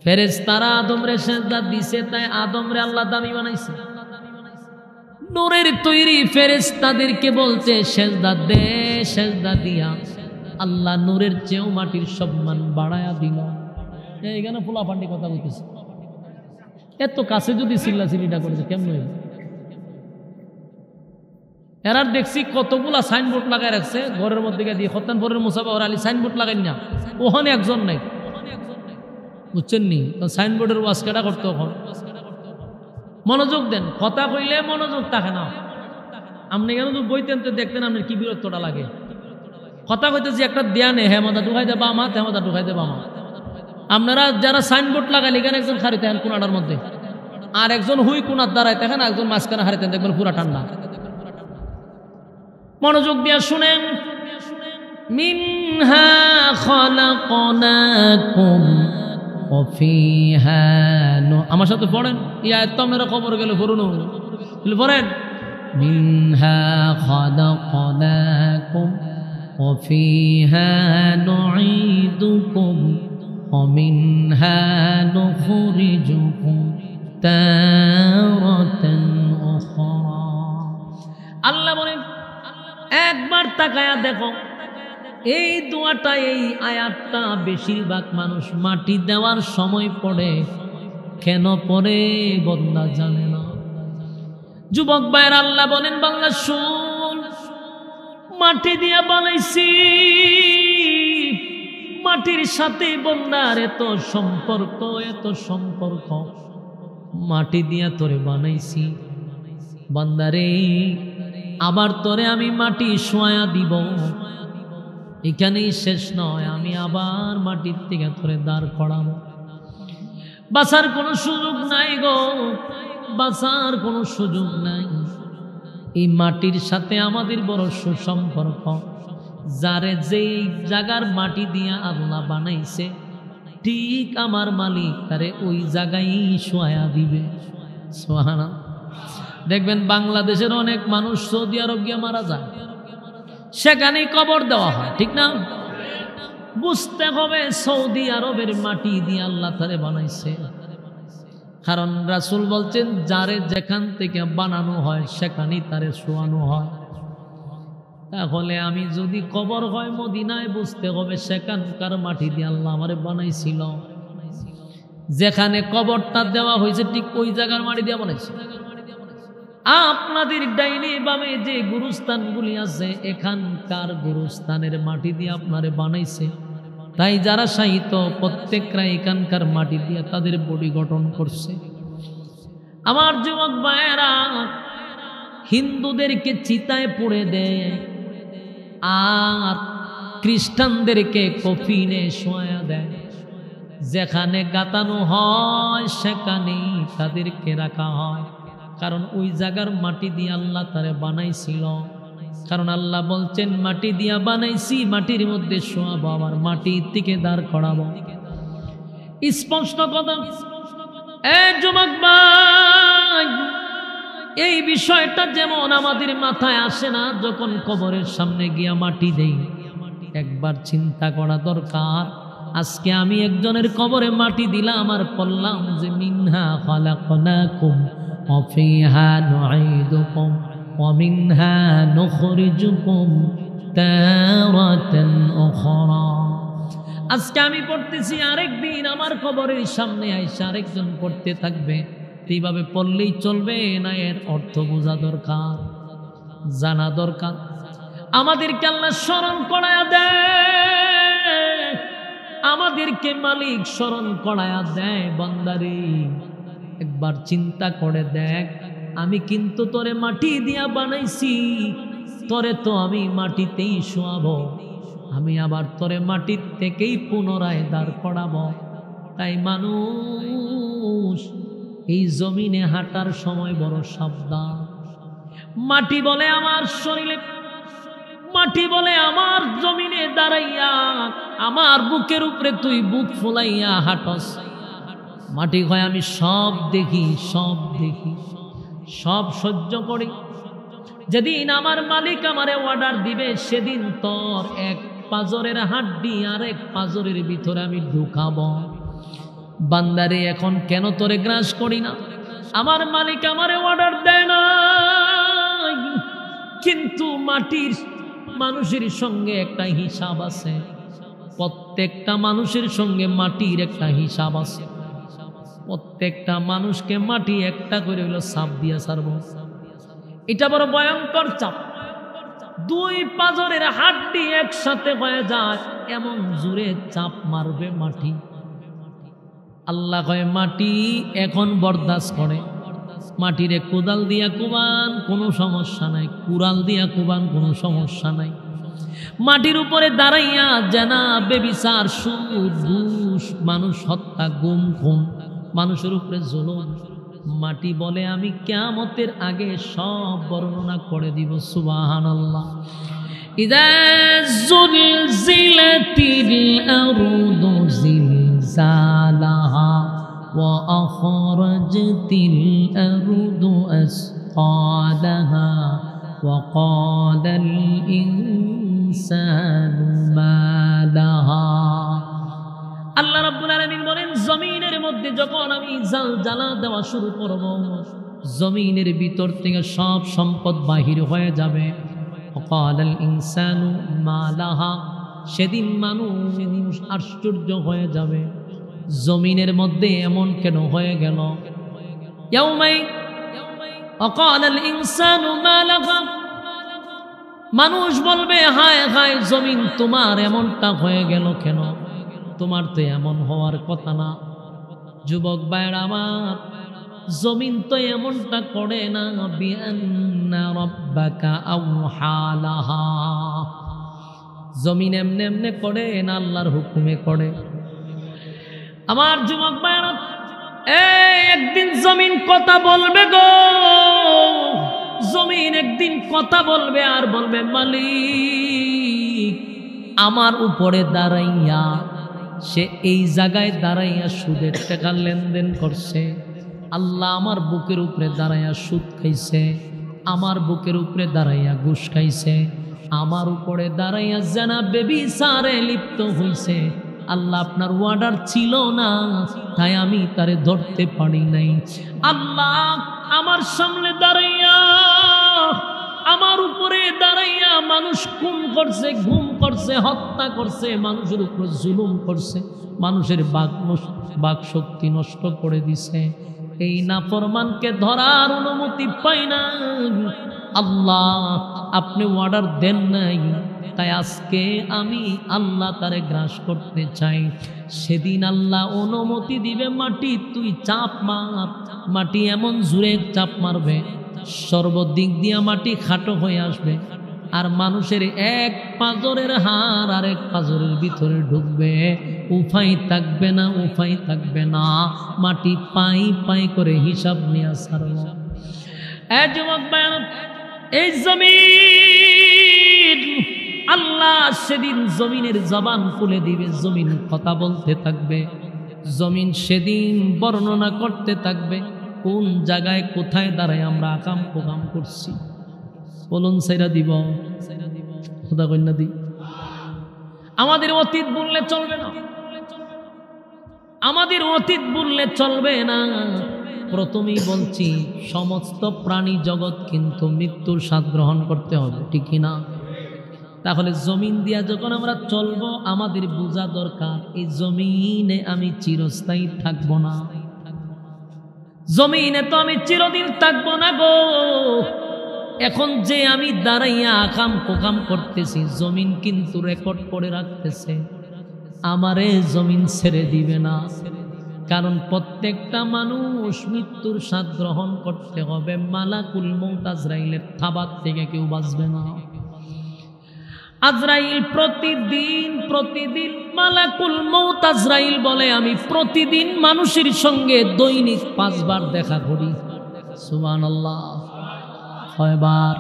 ফেরেশতারা আদমরে সেজদা দিছে, তাই আদমরে আল্লাহ দামি বানাইছে। নূরের তৈরি ফেরেশতাদেরকে বলছে সেজদা দে, সেজদা দিয়া আল্লাহ নূরের চেয়েও মাটির সম্মান বাড়ায়া দিল। এইখানে ফুলাফান্ডি কথা বলতেছে, এত কাছে যদি চিল্লাচিল্লিটা করেছে কেমন হইল? এরার দেখছি কতগুলা সাইনবোর্ড লাগাই রাখছে ঘরের মধ্যে দিয়ে, খত্তানপুরের মুসাফা আলী সাইনবোর্ড লাগাই না, ওখানে একজন নাই, বুঝছেন নি? সাইনবোর্ডের ওয়াজ কেটা করতে ওখান মনোযোগ দেন, কথা কইলে মনোযোগ থাকে না। আপনি কেন বইতেন তো দেখতেন আপনার কি বিরক্তটা লাগে। কথা কইতেছি একটা দেয়া নেই, হ্যাঁ মাথা ঢুকাই দেবা মা, হ্যাঁ মাথা ঢুকাই দেবা মা। আপনারা যারা সাইনবোর্ড লাগাইলে এখানে একজন খারিতে হেন কোনাটার মধ্যে, আর একজন হুই কোনার দ্বারাই দেখেন, একজন মাঝখানে হারিতেন দেখবেন পুরা ঠান্ডা। মনোযোগ দিয়া শুনেন, মিনহা খালাকনাকুম ওয়া ফিহা আমার সাথে পড়েন, এই আয়াত তো আপনারা খবর গেলে পড়ুন, পড়েন মিনহা খালাকনাকুম ওয়া ফিহা নুঈদুকুম ومنها نخرجكم تارة أخرى আল্লাহ বলেন একবার তাকায়া দেখো এই দোয়াটা এই আয়াতটা বেশিরভাগ মানুষ মাটি দেওয়ার সময় পড়ে কেন পড়ে বান্দা জানে না যুবক ভাইরা আল্লাহ বলেন বাংলা শুন মাটি দিয়া বানাইছি মাটির সাথে বান্দার এত সম্পর্ক মাটি দিয়া তোরে বানাইছি বান্দারে আবার তোরে আমি মাটি শোয়া দিব এখানেই শেষ নয় আমি আবার মাটির থেকে তোরে দাঁড় করাবো বাঁচার কোনো সুযোগ নাই গো বাঁচার কোনো সুযোগ নাই এই মাটির সাথে আমাদের বড় সুসম্পর্ক যারে যেই জায়গার মাটি দিয়া আল্লাহ বানাইছে ঠিক আমার মালিক তারে ওই জায়গায় শোয়া দিবে সুবহানাল্লাহ দেখবেন বাংলাদেশের অনেক মানুষ সৌদি আরব গিয়ে মারা যায় সেখানেই কবর দেওয়া হয় ঠিক না বুঝতে হবে সৌদি আরবের মাটি দিয়ে আল্লাহ তারে বানাইছে কারণ রাসূল বলছেন যারে যেখান থেকে বানানো হয় সেখানেই তারে শোয়ানো হয় তাহলে আমি যদি কবর হয় মদিনায় বুঝতে হবে সেখানকার মাটি দিয়ে আল্লাহ আমারে বানাইছিল যেখানে কবরটা দেওয়া হয়েছে ঠিক ওই জায়গার মাটি দিয়ে বানাইছে আপনাদের ডাইনে বামে যে গুরুস্থানগুলি আছে এখানকার গুরুস্থানের মাটি দিয়ে আপনারে বানাইছে তাই যারা শাহিত প্রত্যেকরা এখানকার মাটি দিয়ে তাদের বডি গঠন করছে আমার যুবক ভাইয়েরা হিন্দুদেরকে চিতায় পুড়ে দেয় আর খ্রিস্টানদেরকে কফিনে শোয়া দেয় যেখানে গাতানো হয় সেখানেই তাদেরকে রাখা হয় কারণ ওই জায়গার মাটি দিয়ে আল্লাহ তারে বানাইছিল কারণ আল্লাহ বলছেন মাটি দিয়া বানাইছি মাটির মধ্যে শোয়াবো আবার মাটির থেকে দাঁড় করাবো স্পষ্ট কথা যুবক ভাই এই বিষয়টা যেমন আমাদের মাথায় আসে না যখন কবরের সামনে গিয়া মাটি দেই একবার চিন্তা করা দরকার আজকে আমি একজনের কবরে মাটি দিলাম আর বললাম যে মিনহা খালাকনাকুম ওয়া ফিহা নুঈদুকুম ওয়া মিনহা নুখরিজুকুম তারাতান উখরা আজকে আমি পড়তেছি আরেকদিন আমার কবরের সামনে আইসা আরেকজন পড়তে থাকবে এইভাবে পড়লেই চলবে না এর অর্থ বোঝা দরকার জানা দরকার আমাদেরকে আল্লাহ স্মরণ করায়া দেয় আমাদেরকে মালিক স্মরণ করায়া দেয় বান্দারে একবার চিন্তা করে দেখ আমি কিন্তু তোরে মাটি দিয়া বানাইছি তোরে তো আমি মাটিতেই শোয়াবো আমি আবার তোরে মাটির থেকেই পুনরায় দাঁড় করাবো তাই মানুষ এই জমিনে হাঁটার সময় বড় সাবধান মাটি বলে আমার শরীরে মাটি বলে আমার জমিনে দাঁড়াইয়া আমার বুকের উপরে তুই বুক ফুলাইয়া হাঁটস মাটি কয় আমি সব দেখি সব সহ্য করি যেদিন আমার মালিক আমারে অর্ডার দিবে সেদিন তোর এক পাজরের হাড্ডি আর এক পাজরের ভিতরে আমি ঢুকাবো বান্দারে এখন কেন তোরে গ্রাস করি না আমার মালিক আমারে অর্ডার দেয় না কিন্তু মাটির মানুষের সঙ্গে একটা হিসাব আছে প্রত্যেকটা মানুষের সঙ্গে মাটির একটা হিসাব আছে প্রত্যেকটা মানুষকে মাটি একটা করে হলো চাপ দিয়া ছাড়ব এটা বড় ভয়ঙ্কর চাপ দুই পাজরের হাড্ডি একসাথে হয়ে যায় এমন জোরে চাপ মারবে মাটি আল্লাহ কয় মাটি এখন বরদাস্ত করে মাটিরে কোদাল দিয়া কুবান কোনো সমস্যা নাই কুড়াল দিয়া কুবান কোনো সমস্যা নাই মাটির উপরে দাঁড়াইয়া জানা বেবিচার সুদ ঘুষ মানুষ হত্যা গুম খুন মানুষের উপরে জুলুম মাটি বলে আমি কিয়ামতের আগে সব বর্ণনা করে দিব সুবহানাল্লাহ ইযা যুলজিলাতিল আরদু জিলজালাহা ওয়া আখরাজাতিল আরদু আসqalaha ওয়া ক্বালাল ইনসানু মা লাহা আল্লাহ রাব্বুল আলামিন বলেন জমিনের মধ্যে যখন আমি জ্বালা দেওয়া শুরু করব, জমিনের ভিতর থেকে সব সম্পদ বাহির হয়ে যাবে। ওয়াকালাল ইনসানু মা লাহা, সেদিন মানুষ আশ্চর্য হয়ে যাবে, জমিনের মধ্যে এমন কেন হয়ে গেল। ইয়াউমাই ওয়াকালাল ইনসানু মা লাহা, মানুষ বলবে হায় হায় জমিন তোমার এমনটা হয়ে গেল কেন, তোমার তো এমন হওয়ার কথা না। যুবক ভাইরা আমার, জমিন তো এমনটা করে না। বিআন্না রাব্বাকা আওহা লাহা, জমিন এমনে এমনে করে না, আল্লাহর হুকুমে করে। আমার যুবক ভাইরা, একদিন জমিন কথা বলবে গো, জমিন একদিন কথা বলবে আর বলবে মালিক আমার উপরে দাঁড়াইয়া, সে এই জায়গায় দাঁড়াইয়া সুদের টাকা লেনদেন করছে। আল্লাহ আমার বুকের উপরে দাঁড়াইয়া সুদ খাইছে, আমার বুকের উপরে দাঁড়াইয়া ঘুষ খাইছে, আমার উপরে দাঁড়াইয়া জানা বেবিচারে লিপ্ত হইছে। আল্লাহ আপনার ওয়ার্ডার ছিল না, তাই আমি তারে ধরতে পারি নাই। আল্লাহ আমার সামনে দাঁড়াইয়া, আমার উপরে দাঁড়াইয়া মানুষ খুন করছে, গুম করছে, হত্যা করছে, মানুষের উপর জুলুম করছে, মানুষের বাক শক্তি নষ্ট করে দিছে। এই নাফরমানকে ধরার অনুমতি পাই না। আল্লাহ আপনি অর্ডার দেন নাই, তাই আজকে আমি আল্লাহ তারে গ্রাস করতে চাই। সেদিন আল্লাহ অনুমতি দিবে, মাটি তুই চাপ মার। মাটি এমন জোরে চাপ মারবে, সর্বদিক দিয়া মাটি খাটো হয়ে আসবে, আর মানুষের এক পাঁজরের হাড় আরেক পাঁজরের ভিতরে ঢুকবে, উপায় থাকবে না, উপায় থাকবে না। মাটি পাই পাই করে হিসাব নিয়ে ছাড়ব। যুবক ভাই, এই জমিন, আল্লাহ সেদিন জমিনের জবান খুলে দিবে, জমিন কথা বলতে থাকবে। জমিন সেদিন বর্ণনা করতে থাকবে কোন জায়গায় কোথায় দাঁড়ায় আমরা আকাম প্রকাম করছি। বলুন সেরা দিব, খোদা কন্যা দি। আমাদের অতীত বললে চলবে না, আমাদের অতীত বললে চলবে না। প্রথমেই বলছি, সমস্ত প্রাণী জগৎ কিন্তু মৃত্যুর স্বাদ গ্রহণ করতে হবে, ঠিক কিনা? তাহলে জমিন দিয়া যখন আমরা চলবো, আমাদের বোঝা দরকার এই জমিনে আমি চিরস্থায়ী থাকবো না, জমিনে তো আমি চিরদিন থাকবো না গো। এখন যে আমি দাঁড়াইয়া আকাম কোকাম করতেছি, জমিন কিন্তু রেকর্ড করে রাখতেছে, আমারে জমিন ছেড়ে দিবে না। কারণ প্রত্যেকটা মানুষ মৃত্যুর স্বাদ গ্রহণ করতে হবে। মালাকুল মউত আজরাইলের থাবার থেকে কেউ বাঁচবে না। আজরাইল প্রতিদিন মালাকুল মউত আজরাইল বলে, আমি প্রতিদিন মানুষের সঙ্গে দৈনিক 5 বার দেখা করি। সুবহানাল্লাহ, কয়বার?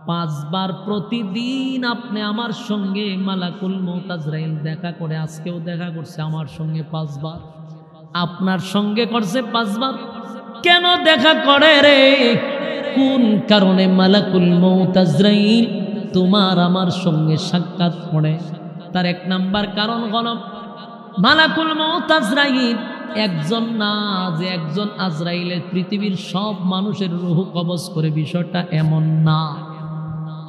5 বার প্রতিদিন আপনি আমার সঙ্গে মালাকুল মউত আজরাইল দেখা করে। আজকেও দেখা করছে আমার সঙ্গে 5 বার, আপনার সঙ্গে করছে 5 বার। কেন দেখা করে রে? কোন কারণে মালাকুল মউত আজরাইল তোমার আমার সঙ্গে সাক্ষাৎ করে? তার 1 নাম্বার কারণ হলো, মালাকুল মউত আজরাইল একজন না, যে একজন আজরাইলের পৃথিবীর সব মানুষের রূহ কবজ করে, বিষয়টা এমন না।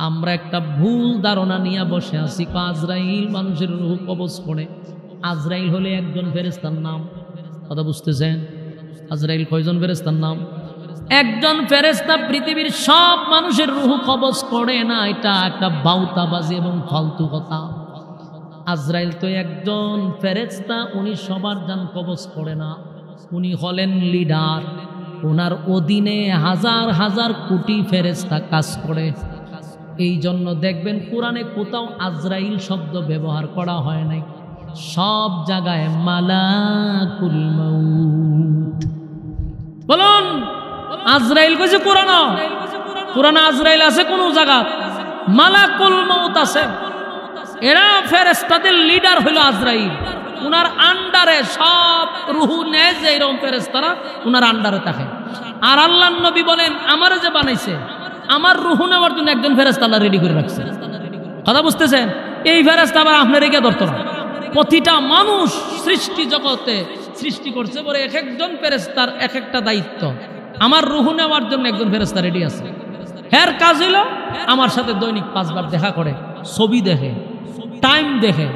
আমরা একটা ভুল ধারণা নিয়ে বসে আছি, আজরাইল মানুষের রূহ কবজ করে। আজরাইল হলে একজন ফেরেশতার নাম, কথা বুঝতেছেন? আজরাইল কয়জন ফেরেশতার নাম? একজন ফেরেশতা পৃথিবীর সব মানুষের রূহ কবজ করে না, এটা একটা বাউতাবাজি এবং ফালতু কথা। আজরাইল তো একজন ফেরেশতা, উনি সবার জান কবজ করে না। উনি হলেন লিডার, ওনার অধীনে হাজার হাজার কোটি ফেরেশতা কাজ করে। এই জন্য দেখবেন কোরআনে কোথাও আজরাইল শব্দ ব্যবহার করা হয় নাই, সব জায়গায় মালাকুল মউত। বলুন, আজরাইল কইছে কোরআনে আজরাইল আছে কোন জায়গা? মালাকুল মউত আছে। এরা ফেরেশতাদের লিডার হলো আজরাইল, উনার আন্ডারে সব রূহ নেয়, যে এরকম ফেরেশতারা উনার আন্ডারে থাকে। আর আল্লাহর নবী বলেন, আমারে যে বানাইছে, আমার রূহ নেওয়ার জন্য একজন ফেরেশতা আল্লাহ রেডি করে রাখছে। কথা বুঝতেছেন? এই ফেরেশতা আবার আপনার রেখে ধরতো না, প্রতিটা মানুষ সৃষ্টি জগতে সৃষ্টি করছে বলে এক একজন ফেরেশতার এক একটা দায়িত্ব। আমার রূহ নেওয়ার জন্য একজন ফেরেশতা রেডি আছে। এর কাজ হলো আমার সাথে দৈনিক 5 বার দেখা করে, ছবি দেখে, টাইম দেখে,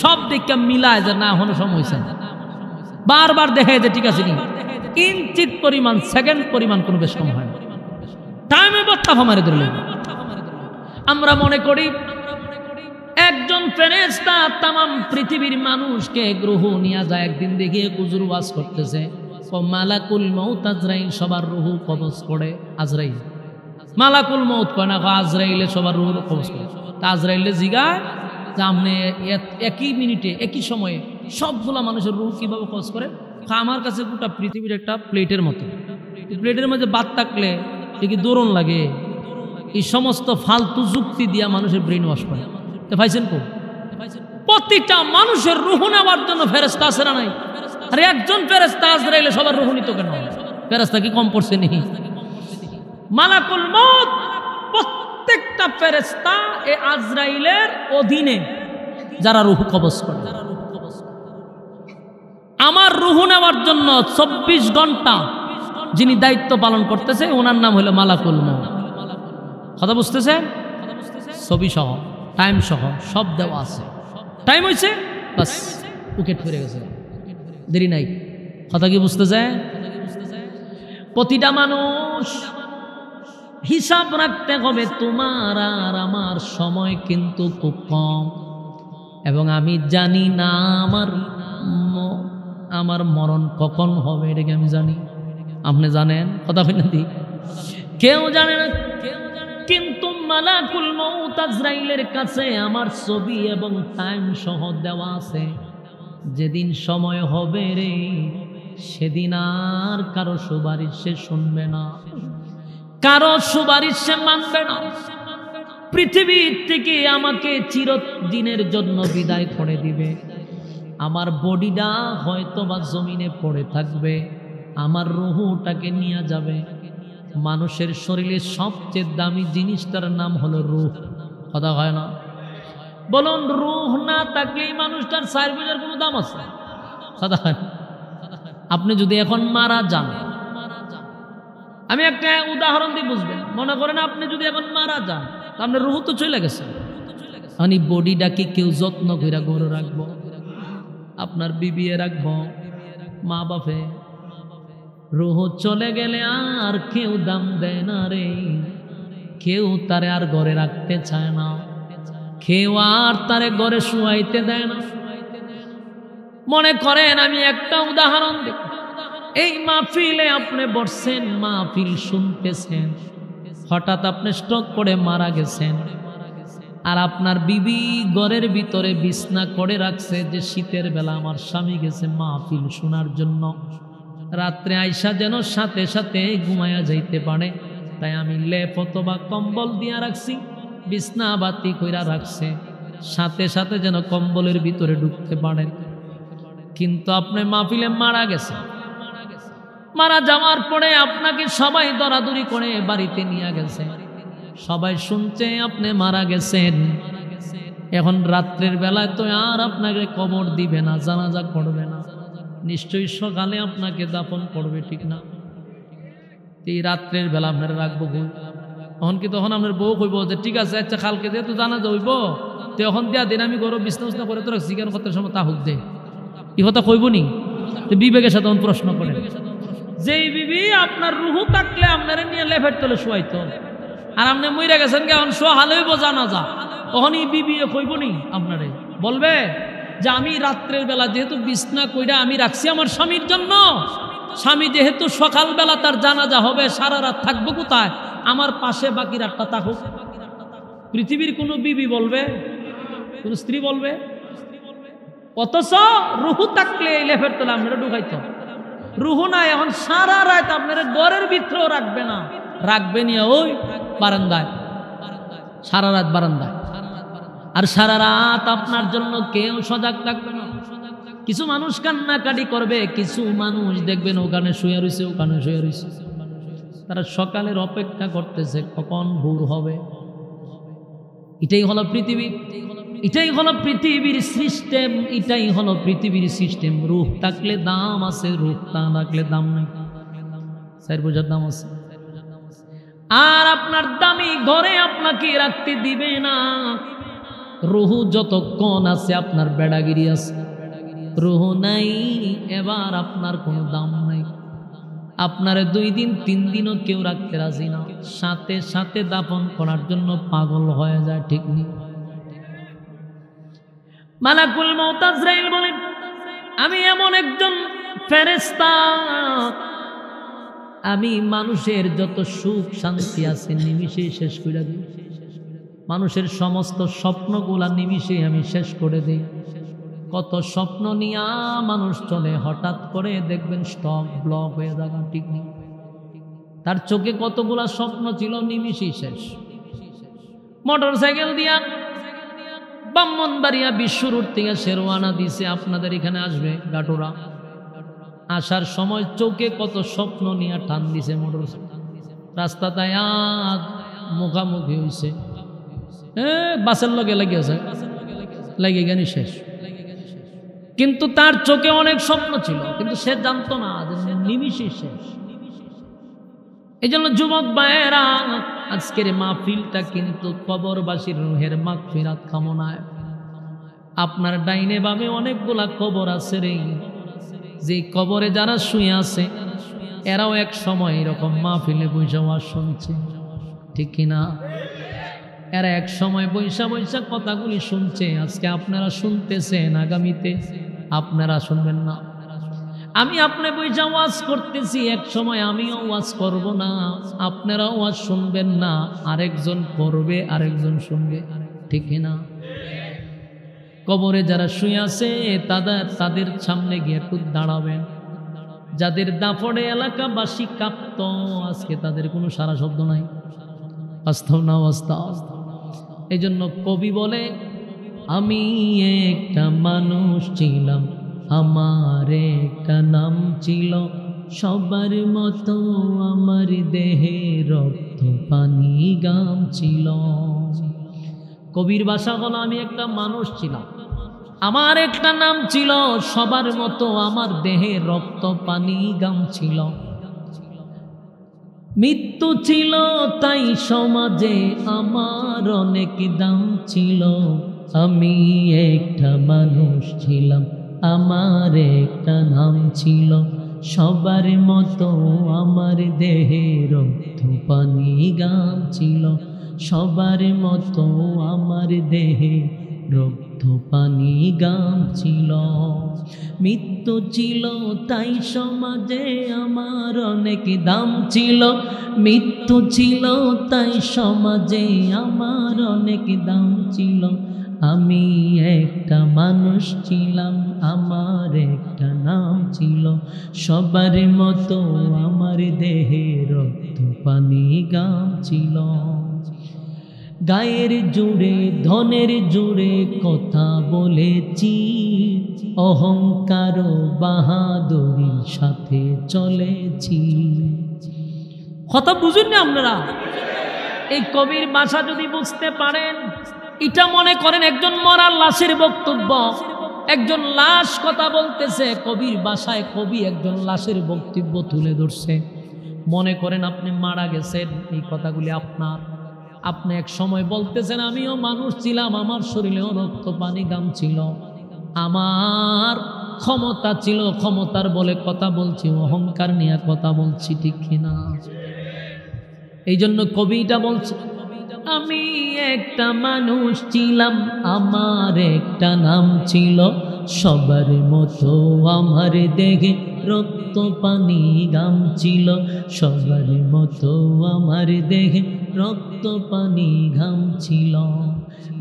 সব দিককে মিলায় যে না এখনো সময় হয়েছে, বারবার দেখে যে ঠিক আছে নি, কিঞ্চিত পরিমাণ সেকেন্ড পরিমাণ কোনো বেশ কম হয় না, টাইমে বত্তাফা মারে ধরলে। আমরা মনে করি একজন ফেরেশতা তামাম পৃথিবীর মানুষকে গ্রহ নিয়ে যায়। একদিন দেখিয়ে কুজুর ওয়াজ করতেছে, ও মালাকুল মউত আজরাইল সবার রুহ কবজ করে। আজরাইল মালাকুল মউত কয় না, আজরাইলে সবার রুহ কবজ করে। তা আজরাইলে জিগায় যে আপনি একই মিনিটে একই সময়ে সবগুলা মানুষের রুহ কিভাবে কবজ করে? আমার কাছে গোটা পৃথিবীর একটা প্লেটের মতো, প্লেটের মধ্যে বাদ থাকলে কি দৌড়ন লাগে, এই সমস্ত ফালতু যুক্তি দিয়া মানুষের ব্রেন ওয়াশ করে। পাইছেন কো? প্রতিটা মানুষের রুহ নেওয়ার জন্য ফেরেশতা আছে না নাই? আর একজন ফেরেশতা আজরাইলে সবার রুহ নিত কেন? ফেরেশতা কি কম পড়ছে নি? মালাকুল মউত প্রত্যেকটা ফেরেশতা এই আজরাইলের অধীনে যারা রুহ কবজ করে। আমার রুহ নেওয়ার জন্য 24 ঘন্টা যিনি দায়িত্ব পালন করতেছে ওনার নাম হলো মালাকুল মউত। কথা বুঝতেছে? ছবি সহ টাইম সহ সব দেওয়া আছে। টাইম হয়েছে বাস উইকেট ফিরে গেছে, দেরি নাই। কথা কি বুঝতেছে? প্রতিটা মানুষ হিসাব রাখতে হবে, তোমার আর আমার সময় কিন্তু খুব কম, এবং আমি জানি না আমার মরণ কখন হবে, এটাকে আমি জানি। আপনি জানেন? কথা বলেন দি, কেউ জানে না। কিন্তু মালাকুল মউত আজরাইলের কাছে আমার ছবি এবং টাইম সহ দেওয়া আছে। যেদিন সময় হবে রে, সেদিন আর কারো সুপারিশ সে শুনবে না, কারো সুপারিশ সে মানবে না। পৃথিবীর থেকে আমাকে চিরদিনের জন্য বিদায় করে দিবে। আমার বডিটা হয়তো বা জমিনে পড়ে থাকবে, আমার রুহটাকে নিয়ে যাবে। মানুষের শরীরে সবচেয়ে দামি জিনিসটার নাম হলো রূহ। কথা হয় না? বলুন, রূহ না থাকলে মানুষটার সার্ভিসের কোনো দাম আছে? কথা হয় না? আপনি যদি এখন মারা যান, আমি একটা উদাহরণ দিয়ে বুঝবেন। মনে করেন আপনি যদি এখন মারা যান, আপনার রূহ তো চলে গেছে। আমি বডিটাকে কেউ যত্ন করে গড়ে রাখবো? আপনার বিবিয়ে রাখবো, মা বাপে। রুহ চলে গেলে আর কেউ দাম দেয় না রে, কেউ তারে আর ঘরে রাখতে চায় না, কেউ আর তারে ঘরে শুয়াইতে দেয় না। মনে করেন আমি একটা উদাহরণ দিই, এই মাহফিলে আপনি বসছেন, মাহফিল শুনতেছেন, হঠাৎ আপনি স্ট্রোক করে মারা গেছেন, আর আপনার বিবি ঘরের ভিতরে বিছনা করে রাখছে যে শীতের বেলা আমার স্বামী গেছে মাহফিল শোনার জন্য, রাত্রে আইসা যেন সাথে সাথে ঘুমায়া যাইতে পারে, তাই আমি লেপ অথবা কম্বল দিয়া রাখছি, বিছনা বাতি কইরা রাখছে, সাথে সাথে যেন কম্বলের ভিতরে ঢুকতে পারে। কিন্তু আপনি মাহফিলে মারা গেছে, মারা যাওয়ার পরে আপনাকে সবাই দরাদরি করে বাড়িতে নিয়ে গেছে, সবাই শুনছে আপনি মারা গেছেন। এখন রাত্রের বেলায় তো আর আপনাকে কবর দিবে না, জানাজা করবে না, নিশ্চয়ই সকালে আপনাকে দাফন করবে, ঠিক না? এই রাত্রের বেলা আপনারা রাখবো বই, তখন কি তখন আপনার বউ কইব যে ঠিক আছে আচ্ছা কালকে যেহেতু জানাজা হইব তখন দিয়া দিন আমি গরম বিছনা করে তো রাখছি, কেন কত সময় তা হোক দে, এই কথা কইব নি? বিবেকের সাথে প্রশ্ন করে, যেই বিবি আপনার রুহু থাকলে আপনারা নিয়ে লেফের তলে শোয়াইতো, আর আপনি মইরা গেছেন কেমন সোহালে হইব জানাজা, তখন এই বিবি কইব নি আপনারে? বলবে যে আমি রাত্রের বেলা যেহেতু বিছনা কইরা আমি রাখছি আমার স্বামীর জন্য, স্বামী যেহেতু সকালবেলা তার জানাজা হবে, সারা রাত থাকবো কোথায়, আমার পাশে বাকি রাতটা থাকুক। পৃথিবীর কোনো বিবি বলবে? কোন স্ত্রী বলবে? অথচ রুহু থাকলে এই লেফের তলে আপনারা ঢুকাইতো, রুহু নাই, এখন সারা রাত আপনারা ঘরের ভিতরেও রাখবে না, রাখবে নিয়ে ওই বারান্দায়, সারা রাত বারান্দায়, আর সারা রাত আপনার জন্য কেউ সজাগ থাকবে না। কিছু মানুষ কান্নাকাটি করবে, কিছু মানুষ দেখবেন ওখানে শুয়ে রয়েছে, ওখানে শুয়ে রয়েছে, তারা সকালের অপেক্ষা করতেছে কখন ভোর হবে। এটাই হলো পৃথিবী। এটাই হলো পৃথিবীর সিস্টেম, এটাই হলো পৃথিবীর সিস্টেম। রূহ থাকলে দাম আছে, রূহ না থাকলে দাম নাই। স্যার বোঝার দাম আছে। আর আপনার দামি ঘরে আপনাকে রাখতে দিবে না। রূহ যতক্ষণ আছে আপনার বেড়াগিরি আছে, রূহ নাই এবার আপনার কোনো দাম নাই। আপনার 2 দিন 3 দিনও কেউ রাখতে রাজি না, সাথে সাথে দাফন করার জন্য পাগল হয়ে যায়, ঠিক নেই? মালাকুল মউত আজরাইল বলেন, আমি এমন একজন ফেরেশতা, আমি মানুষের যত সুখ শান্তি আছে নিমিষে শেষ করে দিই। মানুষের সমস্ত স্বপ্নগুলা নিমিষে আমি শেষ করে দিই। কত স্বপ্ন নিয়ে মানুষ চলে, হঠাৎ করে দেখবেন স্টক ব্লক হয়ে যাবে, ঠিক নেই? তার চোখে কতগুলা স্বপ্ন ছিল নিমিষেই শেষ। মোটর সাইকেল দিয়া ব্রাহ্মণবাড়িয়া বিশ্বরোড থেকে শেরওয়ানা দিছে, আপনাদের এখানে আসবে গাটুরা। আসার সময় চোখে কত স্বপ্ন নিয়ে টান দিছে মোটর সাইকেল, রাস্তাতে আজ মুখামুখি হয়েছে, বাসের লগে লেগেছে, লেগে গেনি শেষ। কিন্তু তার চোখে অনেক স্বপ্ন ছিল, কিন্তু সে জানতো না যে নিমিষে শেষ। এই জন্য যুবক ভাইয়েরা, আজকের মাহফিলটা কিন্তু কবরবাসীর রুহের মাগফিরাত কামনায়। আপনার ডাইনে বামে অনেকগুলা কবর আছে রে, যে কবরে যারা শুয়ে আছে এরাও এক সময় এরকম মাহফিলে বৈশা ওয়াজ শুনছে, ঠিক কিনা? এরা এক সময় বৈশা বৈশা কথাগুলি শুনছে। আজকে আপনারা শুনতেছেন, আগামীতে আপনারা শুনবেন না। আমি আপনি বৈশা ওয়াজ করতেছি, এক সময় আমিও ওয়াজ করব না, আপনারাও ওয়াজ শুনবেন না, আরেকজন করবে, আরেকজন শুনবে, ঠিক কিনা? কবরে যারা শুয়ে আছে তাদের সামনে গিয়ে একটু দাঁড়াবেন। যাদের দাফনে এলাকাবাসী কাঁপত, আজকে তাদের কোনো সারা শব্দ নাই। বাস্তব না বাস্তব? এই জন্য কবি বলে, আমি একটা মানুষ ছিলাম, আমার একটা নাম ছিল, সবার মতো আমার দেহে রক্ত পানি গাম ছিল। কবির ভাষা হলো, আমি একটা মানুষ ছিলাম, আমার একটা নাম ছিল, সবার মতো আমার দেহে রক্ত পানি গাম ছিল। মৃত্যু ছিল তাই সমাজে আমার অনেক দাম ছিল, আমি একটা মানুষ ছিলাম, আমার একটা নাম ছিল, সবার মতো আমার দেহে রক্ত পানি গাম ছিল, সবার মতো আমার দেহে রক্ত পানি গাম ছিল। মৃত্যু ছিল তাই সমাজে আমার অনেক দাম ছিল, মৃত্যু ছিল তাই সমাজে আমার অনেক দাম ছিল, আমি একটা মানুষ ছিলাম, আমার একটা নাম ছিল, সবার মতো আমার দেহে রক্ত পানি গাম ছিল। গায়ের জুড়ে ধনের জুড়ে কথা বলেছি, অহংকার বাহাদুরির সাথে চলেছি। কথা বুঝুন না আপনারা? এই কবির ভাষা যদি বুঝতে পারেন, এটা মনে করেন একজন মরার লাশের বক্তব্য, একজন লাশ কথা বলতেছে কবির ভাষায়, কবি একজন লাশের বক্তব্য তুলে ধরছে। মনে করেন আপনি মারা গেছেন, এই কথাগুলি আপনার, আপনি এক সময় বলতেছেন আমিও মানুষ ছিলাম, আমার শরীরেও রক্ত পানি গাম ছিল, আমার ক্ষমতা ছিল, ক্ষমতার বলে কথা বলছি, অহংকার নিয়ে কথা বলছি, ঠিক কিনা? এই জন্য কবিটা বলছে, আমি একটা মানুষ ছিলাম, আমার একটা নাম ছিল, সবার মতো আমার দেহে রক্ত পানি গাম ছিল, সবার মতো আমার দেহে রক্ত পানি ঘাম ছিল।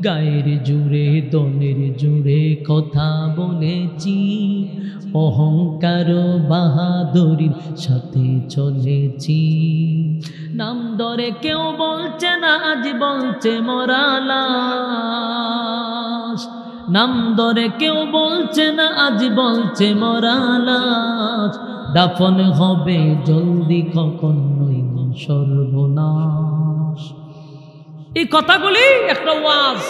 গায়ের জুড়ে দনের জুড়ে কথা বলেছি, অহংকার বাহাদুরির সাথে চলেছি। নাম ধরে কেউ বলছে না, আজ বলছে মরা লাশ, নাম ধরে কেউ বলছে না, আজ বলছে মরা লাশ, দাফন হবে জলদি কখন নই সর্বনাশ। এই কথাগুলি একটা ওয়াজ,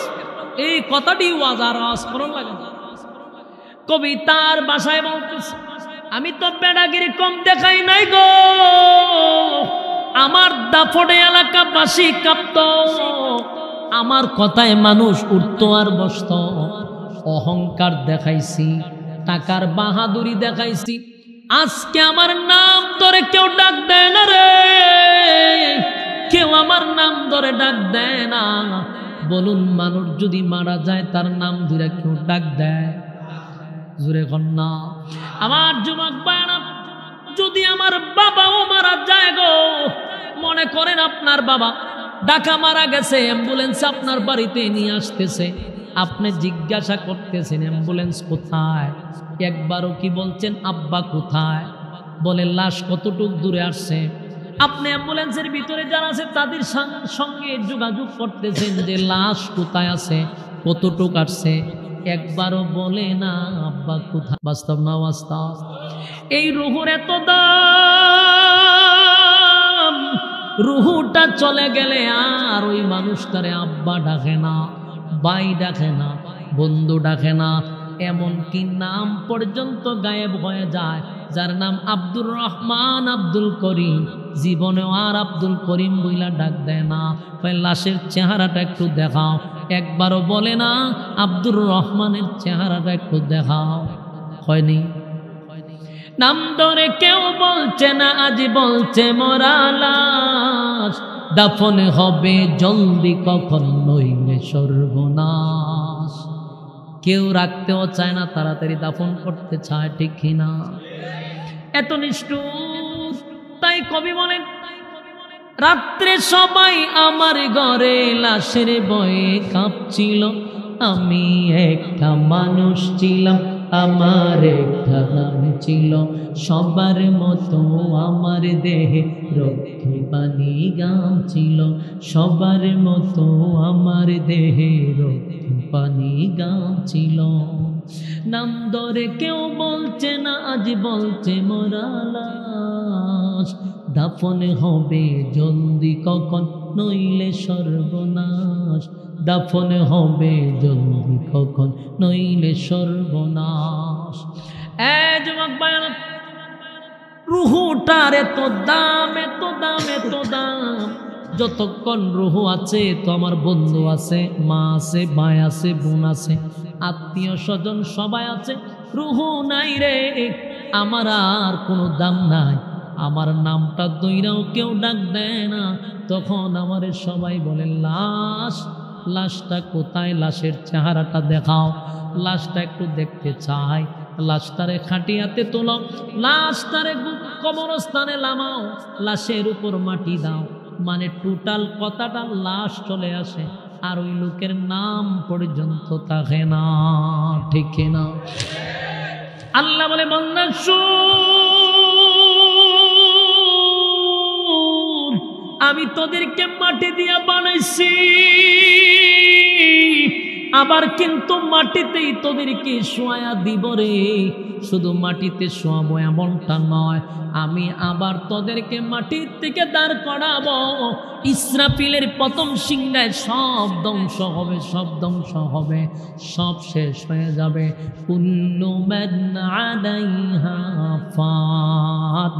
এই কথাটি ওয়াজ করার লাগে। কবিতার ভাষায় বলতেছে, আমি তো বেড়াগিরি কম দেখাই নাই গো, আমার দাফনে এলাকাবাসী কাঁপত, আমার কথায় মানুষ উঠতো আর বসত। অহংকার দেখাইছি, টাকার বাহাদুরি দেখাইছি, আজকে আমার নাম ধরে কেউ ডাক দেয় না রে, কেউ আমার নাম ধরে ডাক দেয় না। বলুন, মানুষ যদি মারা যায় তার নাম ধরে কেউ ডাক দেয়? জোরে কন্যা। আমার যুবক ভাইরা, যদি আমার বাবাও মারা যায় গো, মনে করেন আপনার বাবা ঢাকা মারা গেছে, অ্যাম্বুলেন্স আপনার বাড়িতে নিয়ে আসতেছে, আপনি জিজ্ঞাসা করতেছেন অ্যাম্বুলেন্স কোথায়? একবারও কি বলছেন আব্বা কোথায়? বলে লাশ কতটুক দূরে আসছে? আপনি অ্যাম্বুলেন্সের ভিতরে যারা আছে তাদের সঙ্গে যোগাযোগ করতেছেন যে লাশ কোথায় আছে, কতটুক আসছে? একবারও বলে না আব্বা কোথায়। বাস্তব না বাস্তব? এই রুহুর এত দাম, রুহুটা চলে গেলে আর ওই মানুষটারে আব্বা ডাকে না, ভাই ডাকে না, বন্ধু ডাকে না, এমনকি নাম পর্যন্ত গায়েব হয়ে যায়। যার নাম আব্দুর রহমান, আব্দুল করিম, জীবনে আর আব্দুল করিম বইলা ডাক দেয় না। লাশের চেহারাটা একটু দেখাও, একবারও বলে না আব্দুর রহমানের চেহারাটা একটু দেখাও। হয়নি? নাম ধরে কেউ বলছে না, আজ বলছে মরা লাশ, দাফন হবে জলদি কখন নইলে সর্বনাশ। কেউ রাখতেও চায় না, তাড়াতাড়ি দাফন করতে চায়, ঠিক কিনা? এত নিষ্ঠুর। তাই কবি বলেন, রাত্রে সবাই আমার ঘরে লাশের ভয়ে কাঁপছিল, আমি একটা মানুষ ছিলাম, আমার একটা নাম ছিল, সবার মতো আমার দেহে রক্ত পানি গাম ছিল, সবার মতো আমার দেহে রক্ত পানি গাম ছিল। নাম ধরে কেউ বলছে না, আজ বলছে মরা লাশ, দাফন হবে জলদি কখন নইলে সর্বনাশ, দাফন হবে জলদি কখন নইলে সর্বনাশ। যুবক ভাইরা, রুহুটার এত দাম, এত দাম, এত দাম। যতক্ষণ রুহু আছে তো আমার বন্ধু আছে, মা আছে, ভাই আছে, বোন আছে, আত্মীয় স্বজন সবাই আছে। রুহু নাই রে, আমার আর কোনো দাম নাই। আমার নামটা দইরাও কেউ ডাক দেয় না, তখন আমারে সবাই বলে লাশ। লাশটা কোথায়? লাশের চেহারাটা দেখাও। লাশটা একটু দেখতে চাই। লাশটারে খাটিয়াতে তোলো, লাশটারে কবরস্থানে নামাও, লাশের উপর মাটি দাও। মানে টোটাল কথাটা লাশ চলে আসে, আর ওই লোকের নাম পর্যন্ত থাকে না, ঠিক না? আল্লাহ বলে, বান্দা শুন, আমি তোদেরকে মাটি দিয়া বানাইছি, আবার কিন্তু মাটিতেই তোদেরকে শোয়া দিব রে। শুধু মাটিতে শোয়াবো এমনটা নয়, আমি আবার তোদেরকে মাটির থেকে দাঁড় করাবো। ইসরাফিলের প্রথম সিংহায় সব ধ্বংস হবে, সব ধ্বংস হবে, সব শেষ হয়ে যাবে। কুল্লু মান আলাইহা ফান,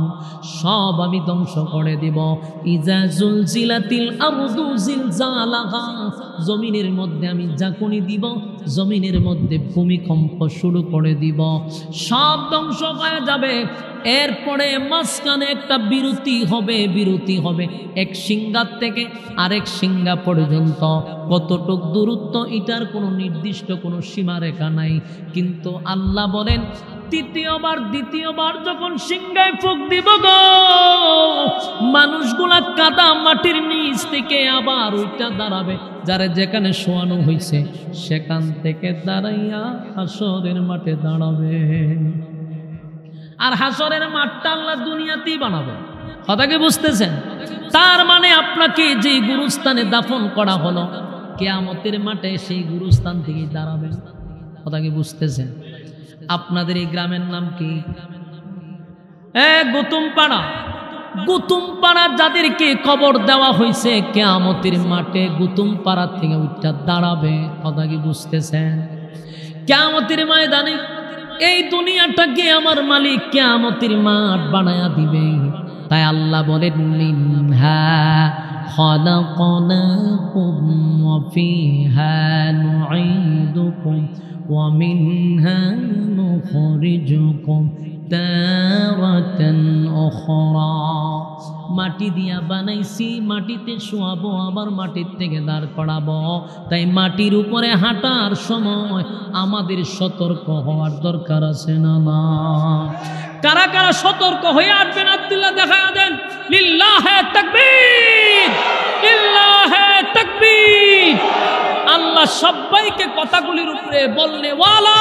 সব আমি ধ্বংস করে দিব। ইজা জুলজিলাতিল আরদু জিলজালাহা, জমিনের মধ্যে আমি ঝাঁকুনি দিব, জমিনের মধ্যে ভূমিকম্প শুরু করে দিব, সব ধ্বংস হয়ে যাবে। এরপরে মাঝখানে একটা বিরতি হবে, বিরতি হবে এক সিংহা থেকে আরেক সিংহা পর্যন্ত। কতটুক দূরত্ব এটার কোনো নির্দিষ্ট কোনো সীমারেখা নাই, কিন্তু আল্লাহ বলেন দ্বিতীয়বার যখন সিংহায় ফুঁক দিব গো, মানুষগুলা কাদা মাটির নিচ থেকে আবার ওইটা দাঁড়াবে, যারা যেখানে শোয়ানো হয়েছে সেখান থেকে দাঁড়াইয়া হাসরের মাঠে দাঁড়াবে। আর হাসরের মাঠটা আল্লাহ দুনিয়াতেই বানাবে। কথা কি বুঝতেছেন? তার মানে আপনাকে যে গুরুস্থানে দাফন করা হলো, কিয়ামতের মাঠে সেই গুরুস্থান থেকেই দাঁড়াবেন। কথা কি বুঝতেছেন? আপনাদের এই গ্রামের নাম কি? গৌতম পাড়া। গুতুম পাড়া যাদেরকে কবর দেওয়া হয়েছে কিয়ামতের মাঠে গুতুম পাড়া থেকে উঠটা দাঁড়াবে, কথা কি বুঝতেছেন? কিয়ামতের ময়দানে এই দুনিয়াটাকে আমার মালিক কিয়ামতের মাঠ বানায়া দিবে। তাই আল্লাহ বলেন মিনহা খালাকনাকুম ওয়া ফিহা নুঈদুকুম ওয়া মিনহা নুখরিজুকুম তারাতান উখরা। মাটি দিয়া বানাইছি, মাটিতে শোয়াবো, আবার মাটির থেকে দাঁড় করাবো। তাই মাটির উপরে হাঁটার সময় আমাদের সতর্ক হওয়ার দরকার আছে না? না। কারা কারা সতর্ক হয়ে আসবেন? আব্দুল্লাহ দেখা দেন। লিল্লাহে তাকবীর, লিল্লাহে তাকবীর। আল্লাহ সবাইকে কথাগুলির উপরে বলনেওয়ালা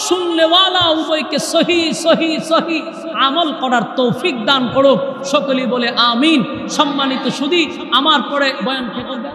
শুননেওয়ালা উভয়কে সহি সহি সহি আমল করার তৌফিক দান করুক। সকলেই বলে আমিন। সম্মানিত সুধী, আমার পরে বয়ান কে করবে?